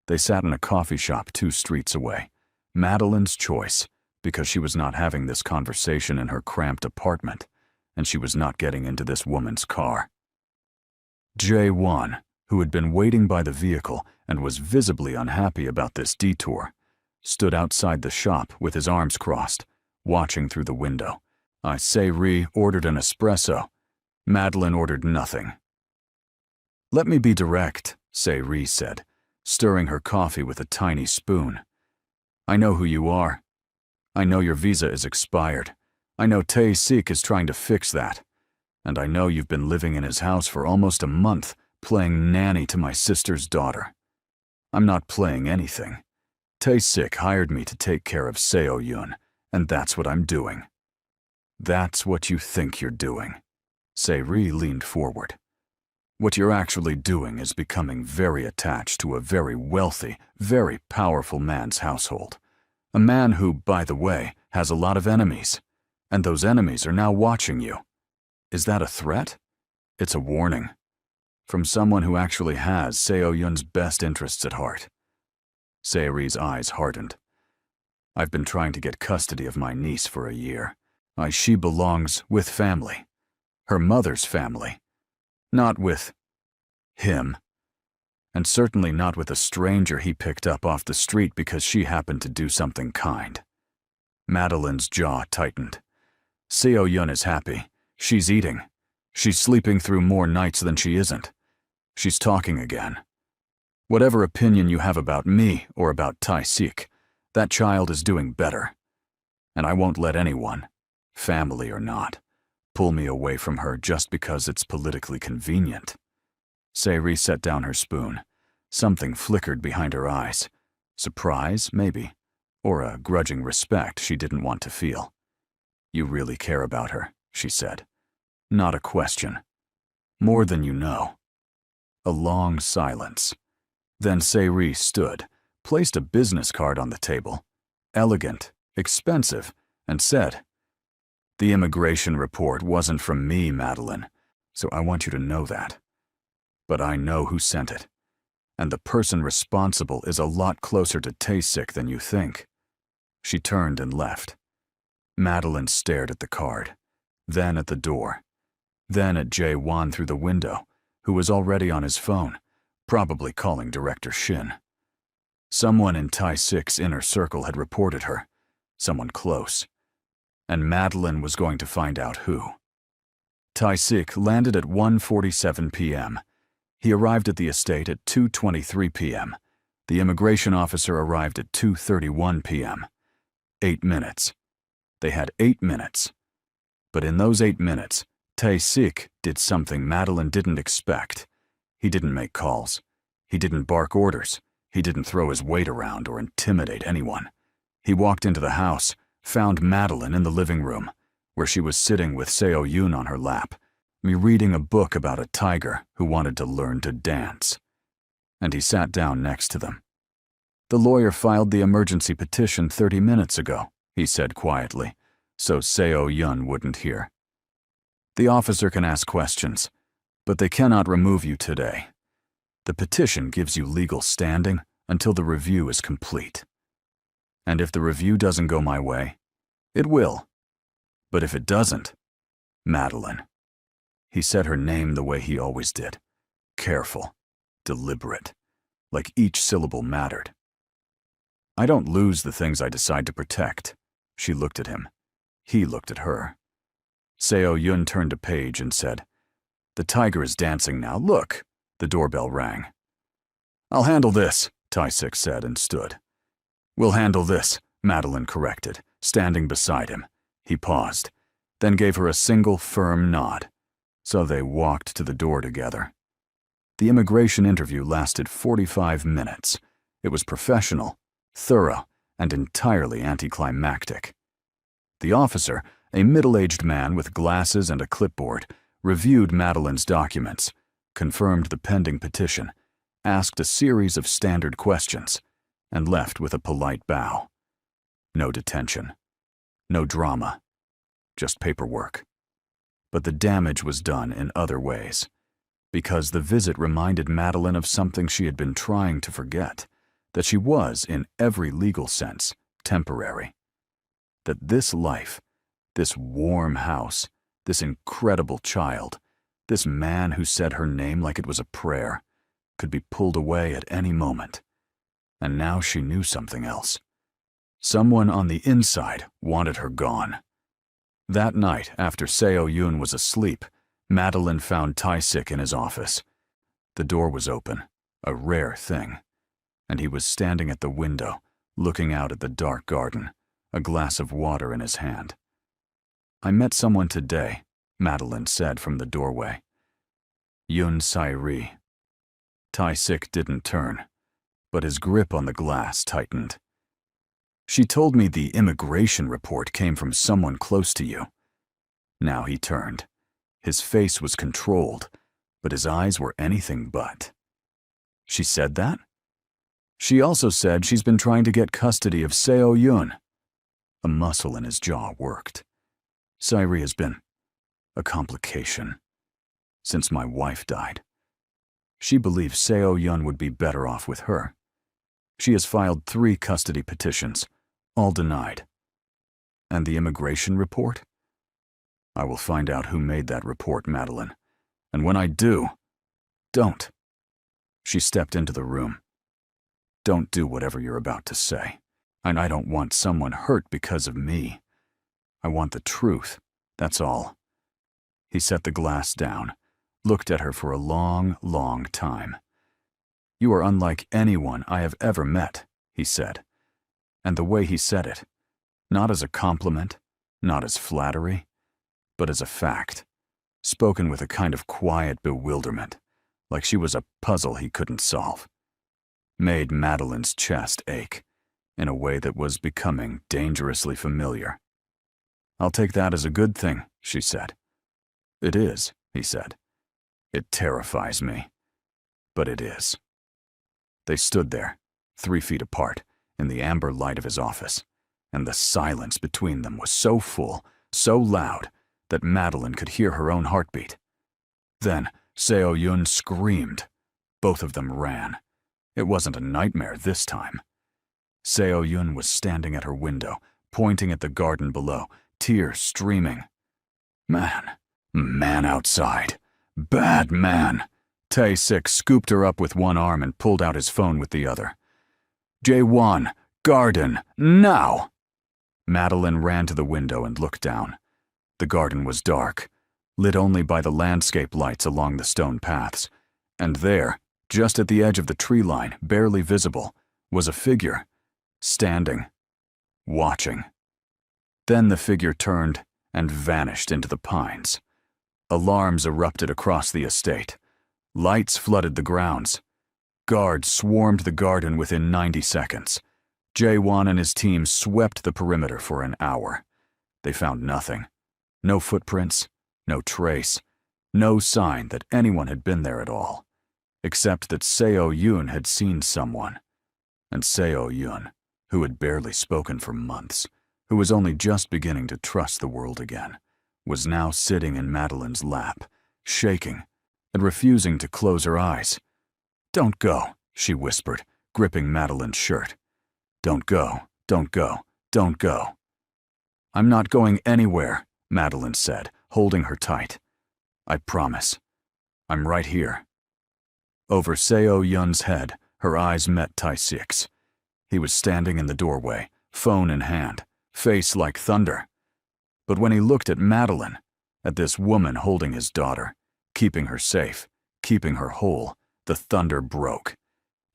They sat in a coffee shop 2 streets away. Madeline's choice, because she was not having this conversation in her cramped apartment, and she was not getting into this woman's car. Jae-won, who had been waiting by the vehicle and was visibly unhappy about this detour, stood outside the shop with his arms crossed, watching through the window. Se-ri ordered an espresso. Madeline ordered nothing. "Let me be direct," Se-ri said, stirring her coffee with a tiny spoon. "I know who you are. I know your visa is expired. I know Tae-sik is trying to fix that. And I know you've been living in his house for almost a month, playing nanny to my sister's daughter. I'm not playing anything. Tae-sik hired me to take care of Seo Yoon, and that's what I'm doing." "That's what you think you're doing." Se-ri leaned forward. "What you're actually doing is becoming very attached to a very wealthy, very powerful man's household. A man who, by the way, has a lot of enemies. And those enemies are now watching you. Is that a threat? It's a warning. From someone who actually has Seo Yoon's best interests at heart." Se-ri's eyes hardened. "I've been trying to get custody of my niece for a year. She belongs with family. Her mother's family. Not with him. And certainly not with a stranger he picked up off the street because she happened to do something kind." Madeline's jaw tightened. "Seo Yoon is happy. She's eating. She's sleeping through more nights than she isn't. She's talking again. Whatever opinion you have about me or about Tae-sik, that child is doing better. And I won't let anyone, family or not, pull me away from her just because it's politically convenient." Sayri set down her spoon. Something flickered behind her eyes. Surprise, maybe, or a grudging respect she didn't want to feel. You really care about her, she said. Not a question. More than you know. A long silence. Then Sayri stood, placed a business card on the table, elegant, expensive, and said, "The immigration report wasn't from me, Madeline, so I want you to know that. But I know who sent it, and the person responsible is a lot closer to Tae-sik than you think." She turned and left. Madeline stared at the card, then at the door, then at Jae-won through the window, who was already on his phone, probably calling Director Shin. Someone in Tae-sik's inner circle had reported her, someone close, and Madeline was going to find out who. Tae-sik landed at 1:47 p.m. He arrived at the estate at 2:23 p.m. The immigration officer arrived at 2:31 p.m. 8 minutes. They had 8 minutes. But in those 8 minutes, Tae-sik did something Madeline didn't expect. He didn't make calls. He didn't bark orders. He didn't throw his weight around or intimidate anyone. He walked into the house, found Madeline in the living room, where she was sitting with Seo-yoon on her lap, reading a book about a tiger who wanted to learn to dance. And he sat down next to them. "The lawyer filed the emergency petition 30 minutes ago," he said quietly, so Seo-yoon wouldn't hear. "The officer can ask questions, but they cannot remove you today. The petition gives you legal standing until the review is complete. And if the review doesn't go my way, it will. But if it doesn't, Madeline." He said her name the way he always did. Careful, deliberate, like each syllable mattered. "I don't lose the things I decide to protect." She looked at him. He looked at her. Seo-yoon turned a page and said, "The tiger is dancing now. Look." The doorbell rang. "I'll handle this," Tae-sik said and stood. "We'll handle this," Madeline corrected, standing beside him. He paused, then gave her a single firm nod. So they walked to the door together. The immigration interview lasted 45 minutes. It was professional, thorough, and entirely anticlimactic. The officer, a middle-aged man with glasses and a clipboard, reviewed Madeline's documents, confirmed the pending petition, asked a series of standard questions, and left with a polite bow. No detention. No drama. Just paperwork. But the damage was done in other ways, because the visit reminded Madeline of something she had been trying to forget, that she was, in every legal sense, temporary. That this life, this warm house, this incredible child, this man who said her name like it was a prayer, could be pulled away at any moment. And now she knew something else. Someone on the inside wanted her gone. That night, after Seo-yoon was asleep, Madeline found Tae-sik in his office. The door was open, a rare thing, and he was standing at the window, looking out at the dark garden, a glass of water in his hand. "I met someone today," Madeline said from the doorway. "Yoon Sae-ri." Tae-sik didn't turn, but his grip on the glass tightened. "She told me the immigration report came from someone close to you." Now he turned. His face was controlled, but his eyes were anything but. "She said that?" "She also said she's been trying to get custody of Seo-yoon." A muscle in his jaw worked. "Sae-ri has been a complication since my wife died. She believes Seo-yoon would be better off with her. She has filed 3 custody petitions, all denied. And the immigration report? I will find out who made that report, Madeline. And when I do, don't." She stepped into the room. "Don't do whatever you're about to say. And I don't want someone hurt because of me. I want the truth, that's all." He set the glass down, looked at her for a long, long time. "You are unlike anyone I have ever met," he said. And the way he said it, not as a compliment, not as flattery, but as a fact, spoken with a kind of quiet bewilderment, like she was a puzzle he couldn't solve. Made Madeline's chest ache in a way that was becoming dangerously familiar. "I'll take that as a good thing," she said. "It is," he said. "It terrifies me, but it is." They stood there, 3 feet apart, in the amber light of his office, and the silence between them was so full, so loud, that Madeline could hear her own heartbeat. Then Seo-yun screamed. Both of them ran. It wasn't a nightmare this time. Seo-yun was standing at her window, pointing at the garden below, tears streaming. Man outside. Bad man. Tae-sik scooped her up with one arm and pulled out his phone with the other. "Jae-won, garden, now!" Madeline ran to the window and looked down. The garden was dark, lit only by the landscape lights along the stone paths, and there, just at the edge of the tree line, barely visible, was a figure, standing, watching. Then the figure turned and vanished into the pines. Alarms erupted across the estate. Lights flooded the grounds. Guards swarmed the garden within 90 seconds. Jae-won and his team swept the perimeter for an hour. They found nothing. No footprints, no trace, no sign that anyone had been there at all, except that Seo-yun had seen someone. And Seo-yun, who had barely spoken for months, who was only just beginning to trust the world again, was now sitting in Madeline's lap, shaking and refusing to close her eyes. "Don't go," she whispered, gripping Madeline's shirt. "Don't go, don't go, don't go." "I'm not going anywhere," Madeline said, holding her tight. "I promise. I'm right here." Over Seo-yun's head, her eyes met Tae-sik's. He was standing in the doorway, phone in hand, face like thunder. But when he looked at Madeline, at this woman holding his daughter, keeping her safe, keeping her whole, the thunder broke.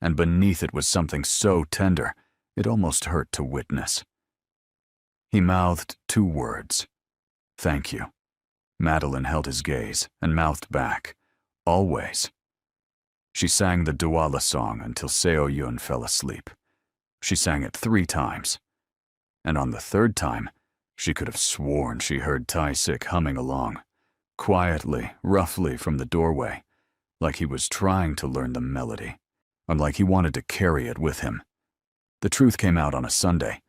And beneath it was something so tender, it almost hurt to witness. He mouthed 2 words. "Thank you." Madeline held his gaze and mouthed back, "Always." She sang the Douala song until Seo-yun fell asleep. She sang it 3 times. And on the 3rd time, she could have sworn she heard Tae-sik humming along, quietly, roughly from the doorway, like he was trying to learn the melody, and like he wanted to carry it with him. The truth came out on a Sunday.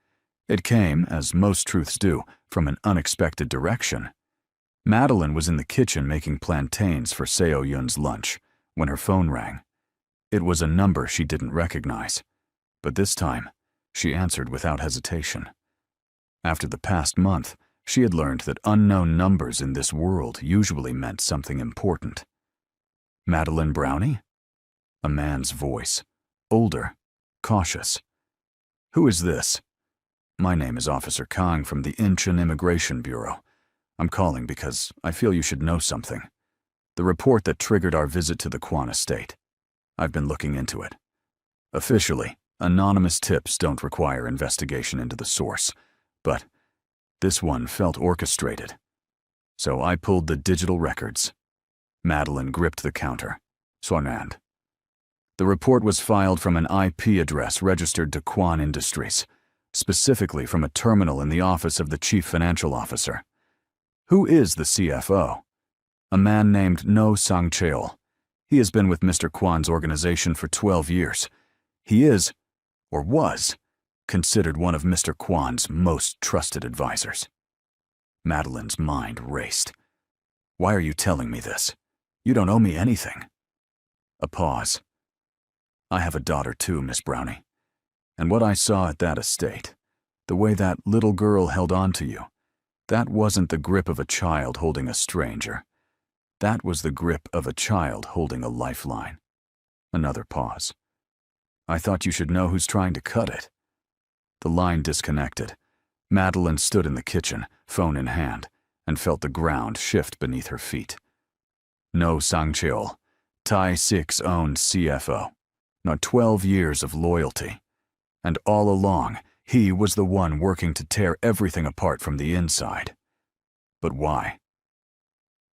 It came, as most truths do, from an unexpected direction. Madeline was in the kitchen making plantains for Seo-yun's lunch when her phone rang. It was a number she didn't recognize, but this time, she answered without hesitation. After the past month, she had learned that unknown numbers in this world usually meant something important. "Madeline Brownie?" A man's voice, older, cautious. "Who is this?" "My name is Officer Kang from the Incheon Immigration Bureau. I'm calling because I feel you should know something. The report that triggered our visit to the Kwan estate. I've been looking into it. Officially, anonymous tips don't require investigation into the source, but this one felt orchestrated. So I pulled the digital records." Madeline gripped the counter. "Sonand." The report was filed from an IP address registered to Kwan Industries, specifically from a terminal in the office of the Chief Financial Officer. "Who is the CFO?" "A man named No Sang-cheol. He has been with Mr. Kwan's organization for 12 years. He is, or was, considered one of Mr. Kwan's most trusted advisors." Madeline's mind raced. "Why are you telling me this? You don't owe me anything." A pause. "I have a daughter too, Miss Brownie. And what I saw at that estate, the way that little girl held on to you, that wasn't the grip of a child holding a stranger. That was the grip of a child holding a lifeline." Another pause. "I thought you should know who's trying to cut it." The line disconnected. Madeline stood in the kitchen, phone in hand, and felt the ground shift beneath her feet. No Sang-cheol, Tae-sik's own CFO. Not 12 years of loyalty. And all along, he was the one working to tear everything apart from the inside. But why?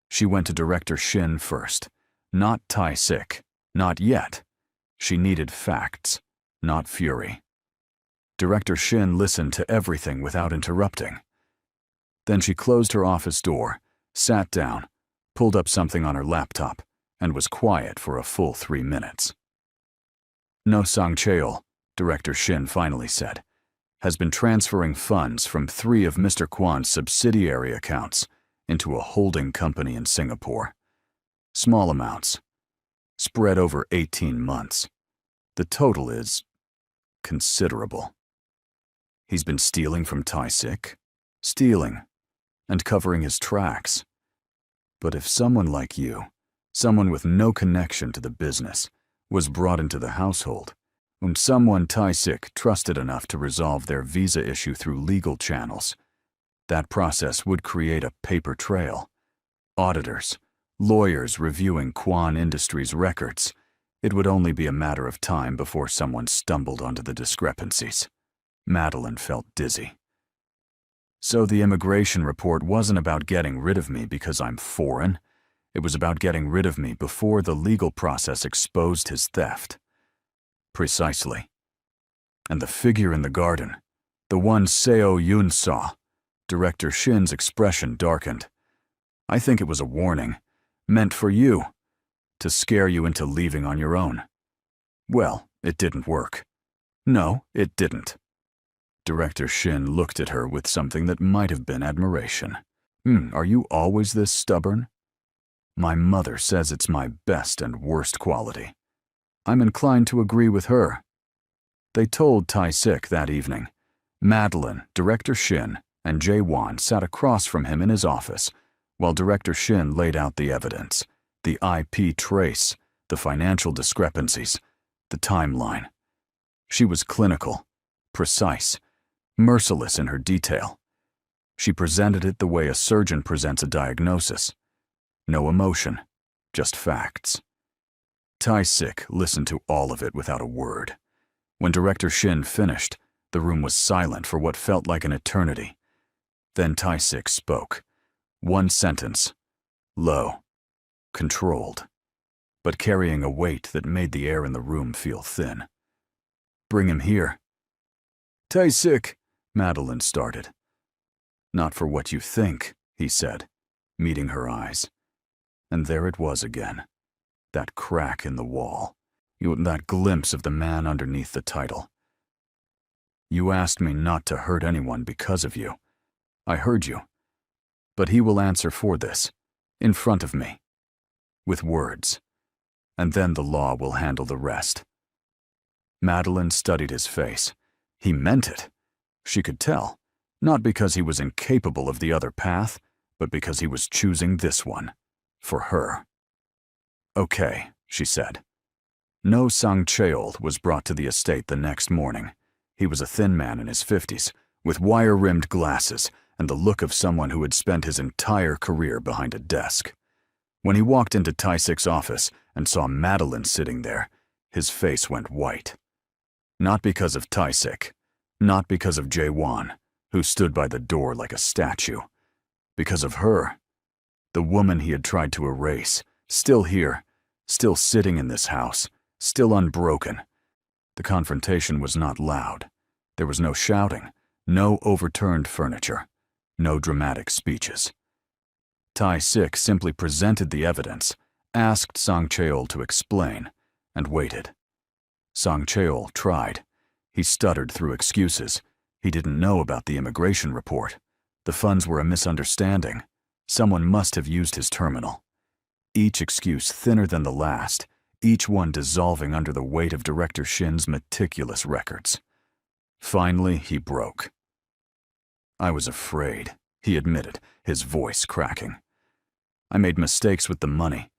She went to Director Shin first, Not Tai-sik. Not yet. She needed facts, not fury. Director Shin listened to everything without interrupting. Then she closed her office door, sat down, pulled up something on her laptop, and was quiet for a full 3 minutes. No Sang-cheol, Director Shin finally said, has been transferring funds from 3 of Mr. Kwan's subsidiary accounts into a holding company in Singapore. Small amounts, spread over 18 months. The total is considerable. He's been stealing from Tai-sik, stealing, and covering his tracks. But if someone like you, someone with no connection to the business, was brought into the household, and someone Tai-sik trusted enough to resolve their visa issue through legal channels, that process would create a paper trail. Auditors, lawyers reviewing Kwan Industries records. It would only be a matter of time before someone stumbled onto the discrepancies. Madeline felt dizzy. So the immigration report wasn't about getting rid of me because I'm foreign. It was about getting rid of me before the legal process exposed his theft. Precisely. And the figure in the garden, the one Seo Yoon saw, Director Shin's expression darkened. I think it was a warning, meant for you, to scare you into leaving on your own. Well, it didn't work. No, it didn't. Director Shin looked at her with something that might have been admiration. Are you always this stubborn? My mother says it's my best and worst quality. I'm inclined to agree with her. They told Tai-sik that evening. Madeline, Director Shin, and Jae-won sat across from him in his office, while Director Shin laid out the evidence, the IP trace, the financial discrepancies, the timeline. She was clinical, precise, merciless in her detail. She presented it the way a surgeon presents a diagnosis. No emotion, just facts. Tai-sik listened to all of it without a word. When Director Shin finished, the room was silent for what felt like an eternity. Then Tai-sik spoke. One sentence, low, controlled, but carrying a weight that made the air in the room feel thin. Bring him here. Tai-sik, Madeline started. Not for what you think, he said, meeting her eyes. And there it was again, that crack in the wall, that glimpse of the man underneath the title. You asked me not to hurt anyone because of you. I heard you. But he will answer for this, in front of me, with words, and then the law will handle the rest. Madeline studied his face. He meant it. She could tell, not because he was incapable of the other path, but because he was choosing this one, for her. Okay, she said. No Sang-cheol was brought to the estate the next morning. He was a thin man in his 50s, with wire-rimmed glasses, and the look of someone who had spent his entire career behind a desk. When he walked into Tai-sik's office and saw Madeline sitting there, his face went white. Not because of Tai-sik, not because of Jae-won, who stood by the door like a statue. Because of her, the woman he had tried to erase, still here, still sitting in this house, still unbroken. The confrontation was not loud. There was no shouting, no overturned furniture. No dramatic speeches. Tai-sik simply presented the evidence, asked Sang-cheol to explain, and waited. Sang-cheol tried. He stuttered through excuses. He didn't know about the immigration report. The funds were a misunderstanding. Someone must have used his terminal. Each excuse thinner than the last, each one dissolving under the weight of Director Shin's meticulous records. Finally, he broke. I was afraid, he admitted, his voice cracking. I made mistakes with the money,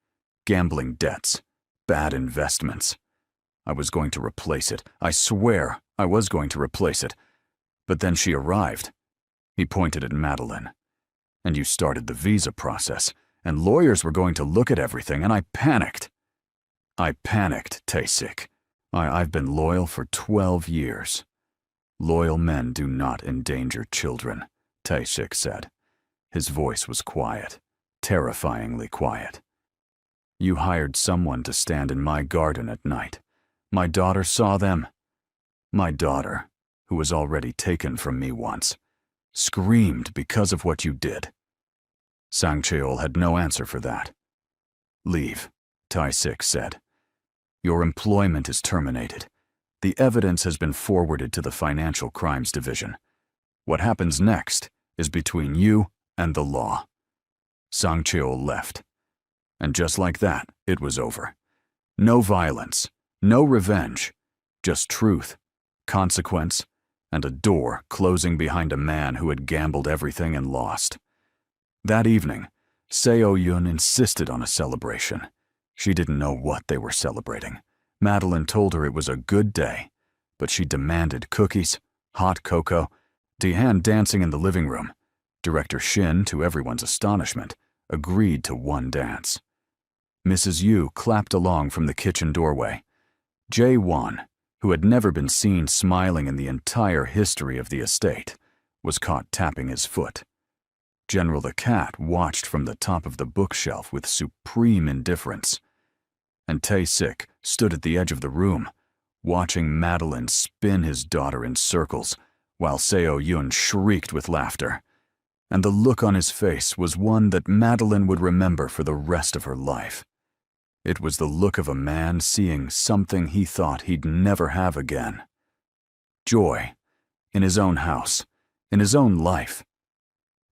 gambling debts, bad investments. I was going to replace it. I swear I was going to replace it. But then she arrived. He pointed at Madeline. And you started the visa process, and lawyers were going to look at everything, and I panicked. I panicked, Tai-sik. I've been loyal for 12 years. Loyal men do not endanger children, Tai-sik said. His voice was quiet, terrifyingly quiet. You hired someone to stand in my garden at night. My daughter saw them. My daughter, who was already taken from me once, screamed because of what you did. Sang Cheol had no answer for that. Leave, Tai-sik said. Your employment is terminated. The evidence has been forwarded to the Financial Crimes Division. What happens next is between you and the law. Sang Cheol left. And just like that, it was over. No violence, no revenge, just truth, consequence, and a door closing behind a man who had gambled everything and lost. That evening, Seo-yoon insisted on a celebration. She didn't know what they were celebrating. Madeline told her it was a good day, but she demanded cookies, hot cocoa, Dehan dancing in the living room. Director Shin, to everyone's astonishment, agreed to one dance. Mrs. Yu clapped along from the kitchen doorway. Jae-won, who had never been seen smiling in the entire history of the estate, was caught tapping his foot. General the Cat watched from the top of the bookshelf with supreme indifference. And Tai-sik stood at the edge of the room, watching Madeline spin his daughter in circles, while Seo-yoon shrieked with laughter. And the look on his face was one that Madeline would remember for the rest of her life. It was the look of a man seeing something he thought he'd never have again. Joy, in his own house, in his own life.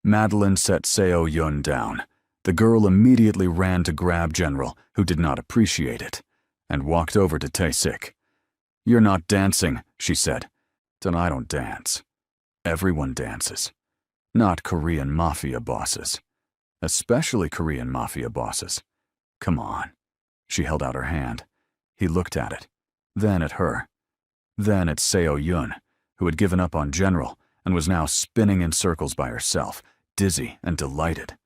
Madeline set Seo-yoon down. The girl immediately ran to grab General, who did not appreciate it, and walked over to Tai-sik. "You're not dancing," she said. "Then I don't dance. Everyone dances. Not Korean Mafia Bosses. Especially Korean Mafia Bosses. Come on." She held out her hand. He looked at it, then at her, then at Seo-yoon, who had given up on General and was now spinning in circles by herself, dizzy and delighted.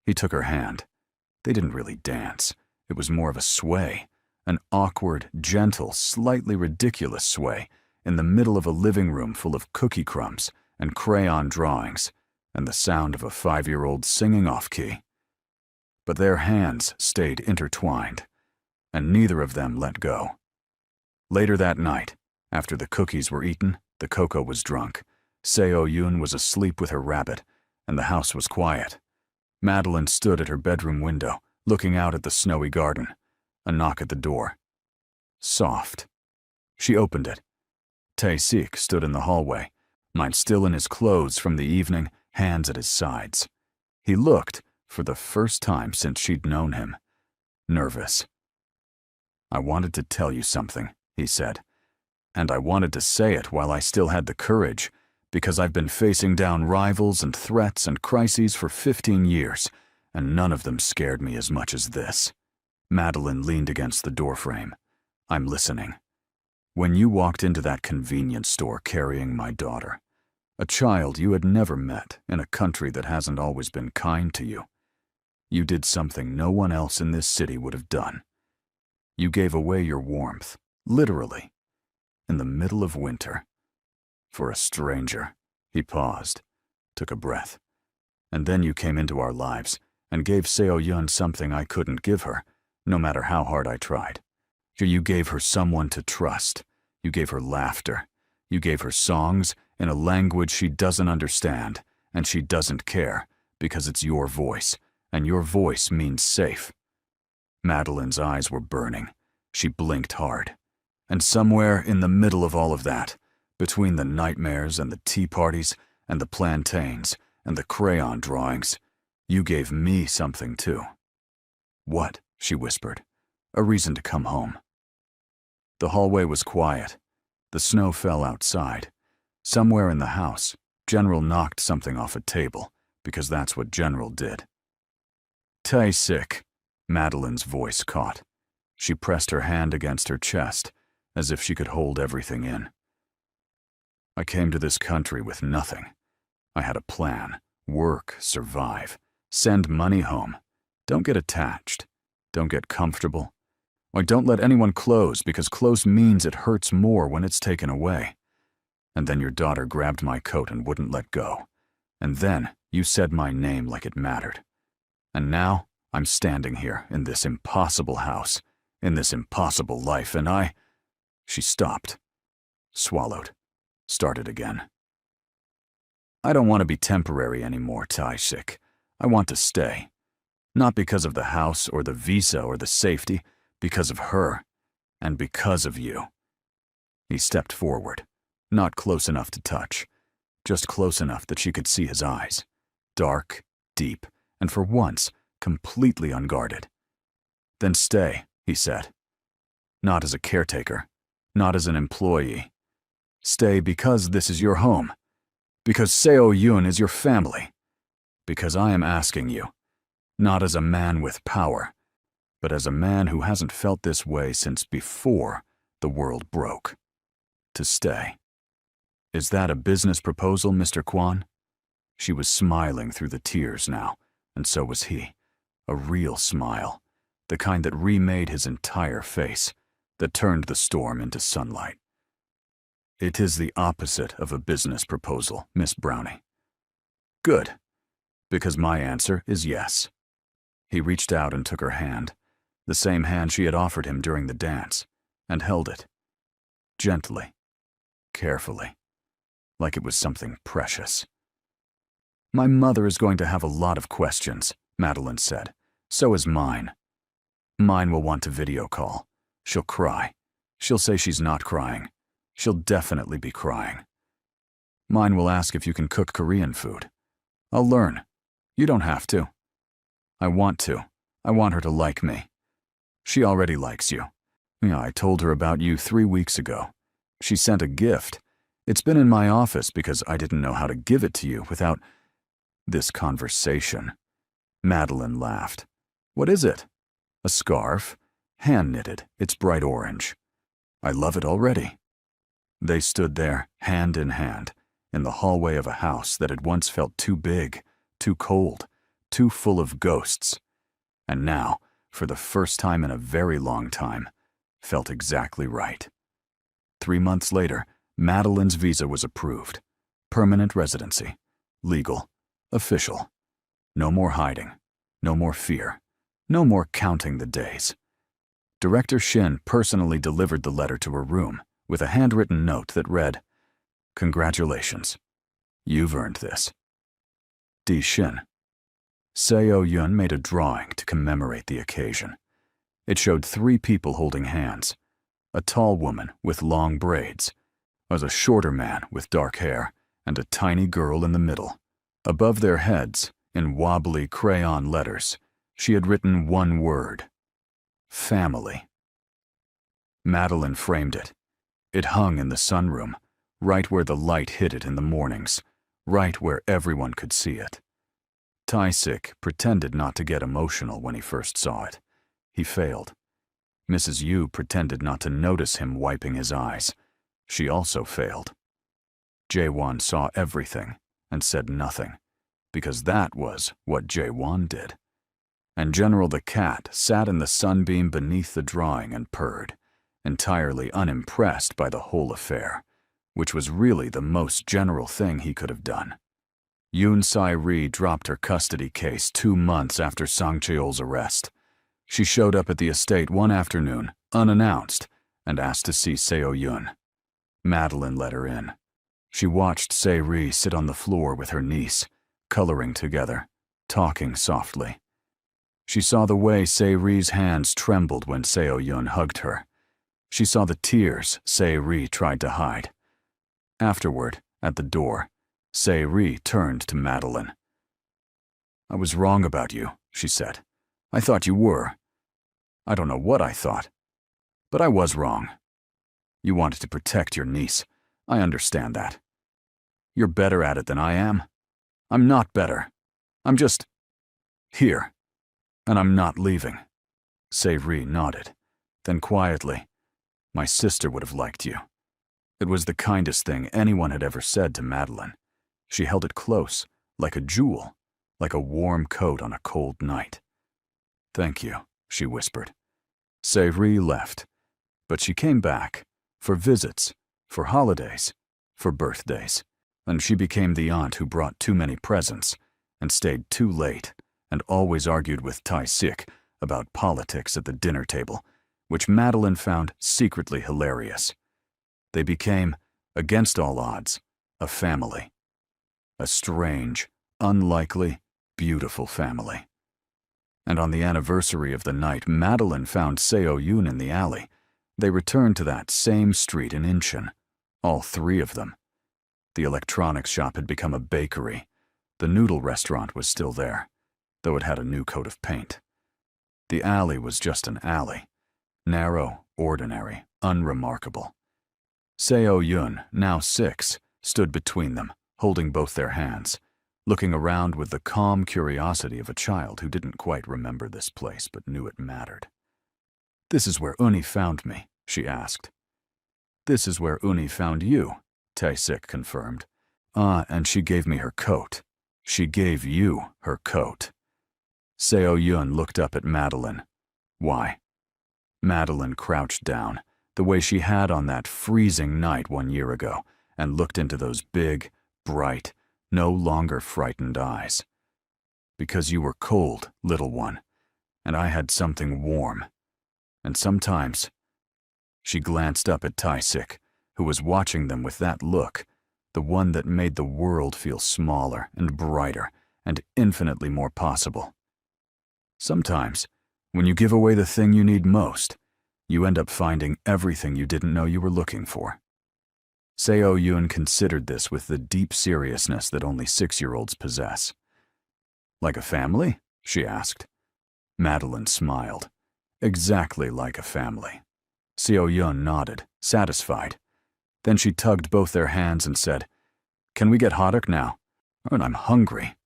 He took her hand. They didn't really dance. It was more of a sway, an awkward, gentle, slightly ridiculous sway in the middle of a living room full of cookie crumbs and crayon drawings and the sound of a 5-year-old singing off-key. But their hands stayed intertwined, and neither of them let go. Later that night, after the cookies were eaten, the cocoa was drunk, Seo-yoon was asleep with her rabbit, and the house was quiet. Madeline stood at her bedroom window, looking out at the snowy garden. A knock at the door. Soft. She opened it. Tai-sik stood in the hallway, mind still in his clothes from the evening, hands at his sides. He looked, for the first time since she'd known him, nervous. "I wanted to tell you something," he said. "And I wanted to say it while I still had the courage, because I've been facing down rivals and threats and crises for 15 years, and none of them scared me as much as this." Madeline leaned against the doorframe. "I'm listening. When you walked into that convenience store carrying my daughter, a child you had never met in a country that hasn't always been kind to you, you did something no one else in this city would have done. You gave away your warmth, literally, in the middle of winter. For a stranger." He paused, took a breath. "And then you came into our lives and gave Seo-yoon something I couldn't give her, no matter how hard I tried. You gave her someone to trust. You gave her laughter. You gave her songs in a language she doesn't understand, and she doesn't care, because it's your voice, and your voice means safe." Madeline's eyes were burning. She blinked hard. And somewhere in the middle of all of that, between the nightmares and the tea parties and the plantains and the crayon drawings, you gave me something too. "What?" she whispered. "A reason to come home." The hallway was quiet. The snow fell outside. Somewhere in the house, General knocked something off a table, because that's what General did. "Tai-sik," Madeline's voice caught. She pressed her hand against her chest, as if she could hold everything in. "I came to this country with nothing. I had a plan. Work, survive, send money home. Don't get attached. Don't get comfortable. Like, don't let anyone close, because close means it hurts more when it's taken away. And then your daughter grabbed my coat and wouldn't let go. And then you said my name like it mattered. And now I'm standing here in this impossible house, in this impossible life, and She stopped, swallowed, started again. I don't want to be temporary anymore, Tae-sik. I want to stay. Not because of the house or the visa or the safety, because of her, and because of you. He stepped forward, not close enough to touch, just close enough that she could see his eyes, dark, deep, and for once, completely unguarded. Then stay, he said. Not as a caretaker, not as an employee. Stay because this is your home, because Seo-yoon is your family, because I am asking you, not as a man with power, but as a man who hasn't felt this way since before the world broke, to stay. Is that a business proposal, Mr. Kwon? She was smiling through the tears now, and so was he. A real smile, the kind that remade his entire face, that turned the storm into sunlight. It is the opposite of a business proposal, Miss Brownie. Good, because my answer is yes. He reached out and took her hand, the same hand she had offered him during the dance, and held it. Gently, carefully, like it was something precious. My mother is going to have a lot of questions, Madeline said. So is mine. Mine will want to video call. She'll cry. She'll say she's not crying. She'll definitely be crying. Mine will ask if you can cook Korean food. I'll learn. You don't have to. I want to. I want her to like me. She already likes you. Yeah, I told her about you 3 weeks ago. She sent a gift. It's been in my office because I didn't know how to give it to you without this conversation. Madeline laughed. What is it? A scarf? Hand-knitted. It's bright orange. I love it already. They stood there, hand in hand, in the hallway of a house that had once felt too big, too cold, too full of ghosts, and now, for the first time in a very long time, felt exactly right. 3 months later, Madeline's visa was approved. Permanent residency. Legal. Official. No more hiding. No more fear. No more counting the days. Director Shin personally delivered the letter to her room with a handwritten note that read, "Congratulations. You've earned this. D. Shin." Seo-yoon made a drawing to commemorate the occasion. It showed 3 people holding hands. A tall woman with long braids, a shorter man with dark hair, and a tiny girl in the middle. Above their heads, in wobbly crayon letters, she had written one word: family. Madeline framed it. It hung in the sunroom, right where the light hit it in the mornings, right where everyone could see it. Tae-sik pretended not to get emotional when he first saw it. He failed. Mrs. Yu pretended not to notice him wiping his eyes. She also failed. Jae-won saw everything and said nothing, because that was what Jae-won did. And General the cat sat in the sunbeam beneath the drawing and purred, entirely unimpressed by the whole affair, which was really the most general thing he could have done. Yoon Sai-ri dropped her custody case 2 months after Sang Cheol's arrest. She showed up at the estate one afternoon, unannounced, and asked to see Seo-yoon. Madeline let her in. She watched Se-ri sit on the floor with her niece, coloring together, talking softly. She saw the way Se-ri's hands trembled when Seo-yoon hugged her. She saw the tears Se-ri tried to hide. Afterward, at the door, Se-ri turned to Madeline. "I was wrong about you," she said. "I thought you were. I don't know what I thought, but I was wrong. You wanted to protect your niece. I understand that. You're better at it than I am. I'm not better. I'm just here, and I'm not leaving." Se-ri nodded. Then quietly, "My sister would have liked you." It was the kindest thing anyone had ever said to Madeline. She held it close, like a jewel, like a warm coat on a cold night. "Thank you," she whispered. Se-ri left, but she came back, for visits, for holidays, for birthdays, and she became the aunt who brought too many presents and stayed too late and always argued with Tae-sik about politics at the dinner table, which Madeline found secretly hilarious. They became, against all odds, a family. A strange, unlikely, beautiful family. And on the anniversary of the night Madeline found Seo-yoon in the alley, they returned to that same street in Incheon, all three of them. The electronics shop had become a bakery. The noodle restaurant was still there, though it had a new coat of paint. The alley was just an alley. Narrow, ordinary, unremarkable. Seo-yoon, now 6, stood between them, holding both their hands, looking around with the calm curiosity of a child who didn't quite remember this place but knew it mattered. "This is where Uni found me," she asked. "This is where Uni found you," Tae-sik confirmed. "Ah, and she gave me her coat. She gave you her coat." Seo-yoon looked up at Madeline. "Why?" Madeline crouched down, the way she had on that freezing night 1 year ago, and looked into those big, bright, no longer frightened eyes. "Because you were cold, little one, and I had something warm. And sometimes—" She glanced up at Tae-sik, who was watching them with that look, the one that made the world feel smaller and brighter and infinitely more possible. "Sometimes, when you give away the thing you need most, you end up finding everything you didn't know you were looking for." Seo-yoon considered this with the deep seriousness that only 6-year-olds possess. "Like a family?" she asked. Madeline smiled. "Exactly like a family." Seo-yoon nodded, satisfied. Then she tugged both their hands and said, "Can we get hotdog now? And I'm hungry."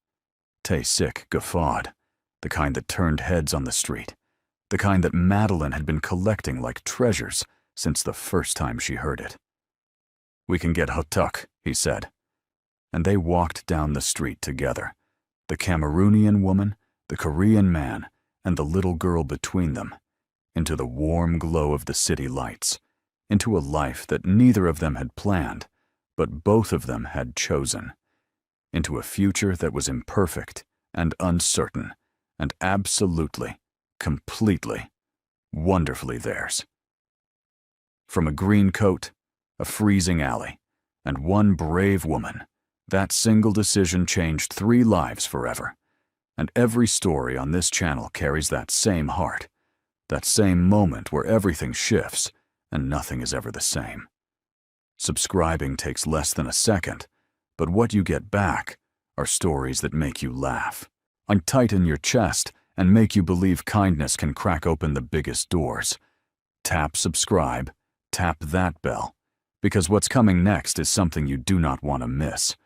Tae-sik guffawed, the kind that turned heads on the street, the kind that Madeline had been collecting like treasures since the first time she heard it. "We can get hotdog," he said. And they walked down the street together, the Cameroonian woman, the Korean man, and the little girl between them, into the warm glow of the city lights, into a life that neither of them had planned, but both of them had chosen, into a future that was imperfect and uncertain, and absolutely, completely, wonderfully theirs. From a green coat, a freezing alley, and one brave woman, that single decision changed 3 lives forever. And every story on this channel carries that same heart, that same moment where everything shifts and nothing is ever the same. Subscribing takes less than a second, but what you get back are stories that make you laugh, untighten your chest, and make you believe kindness can crack open the biggest doors. Tap subscribe, tap that bell, because what's coming next is something you do not want to miss.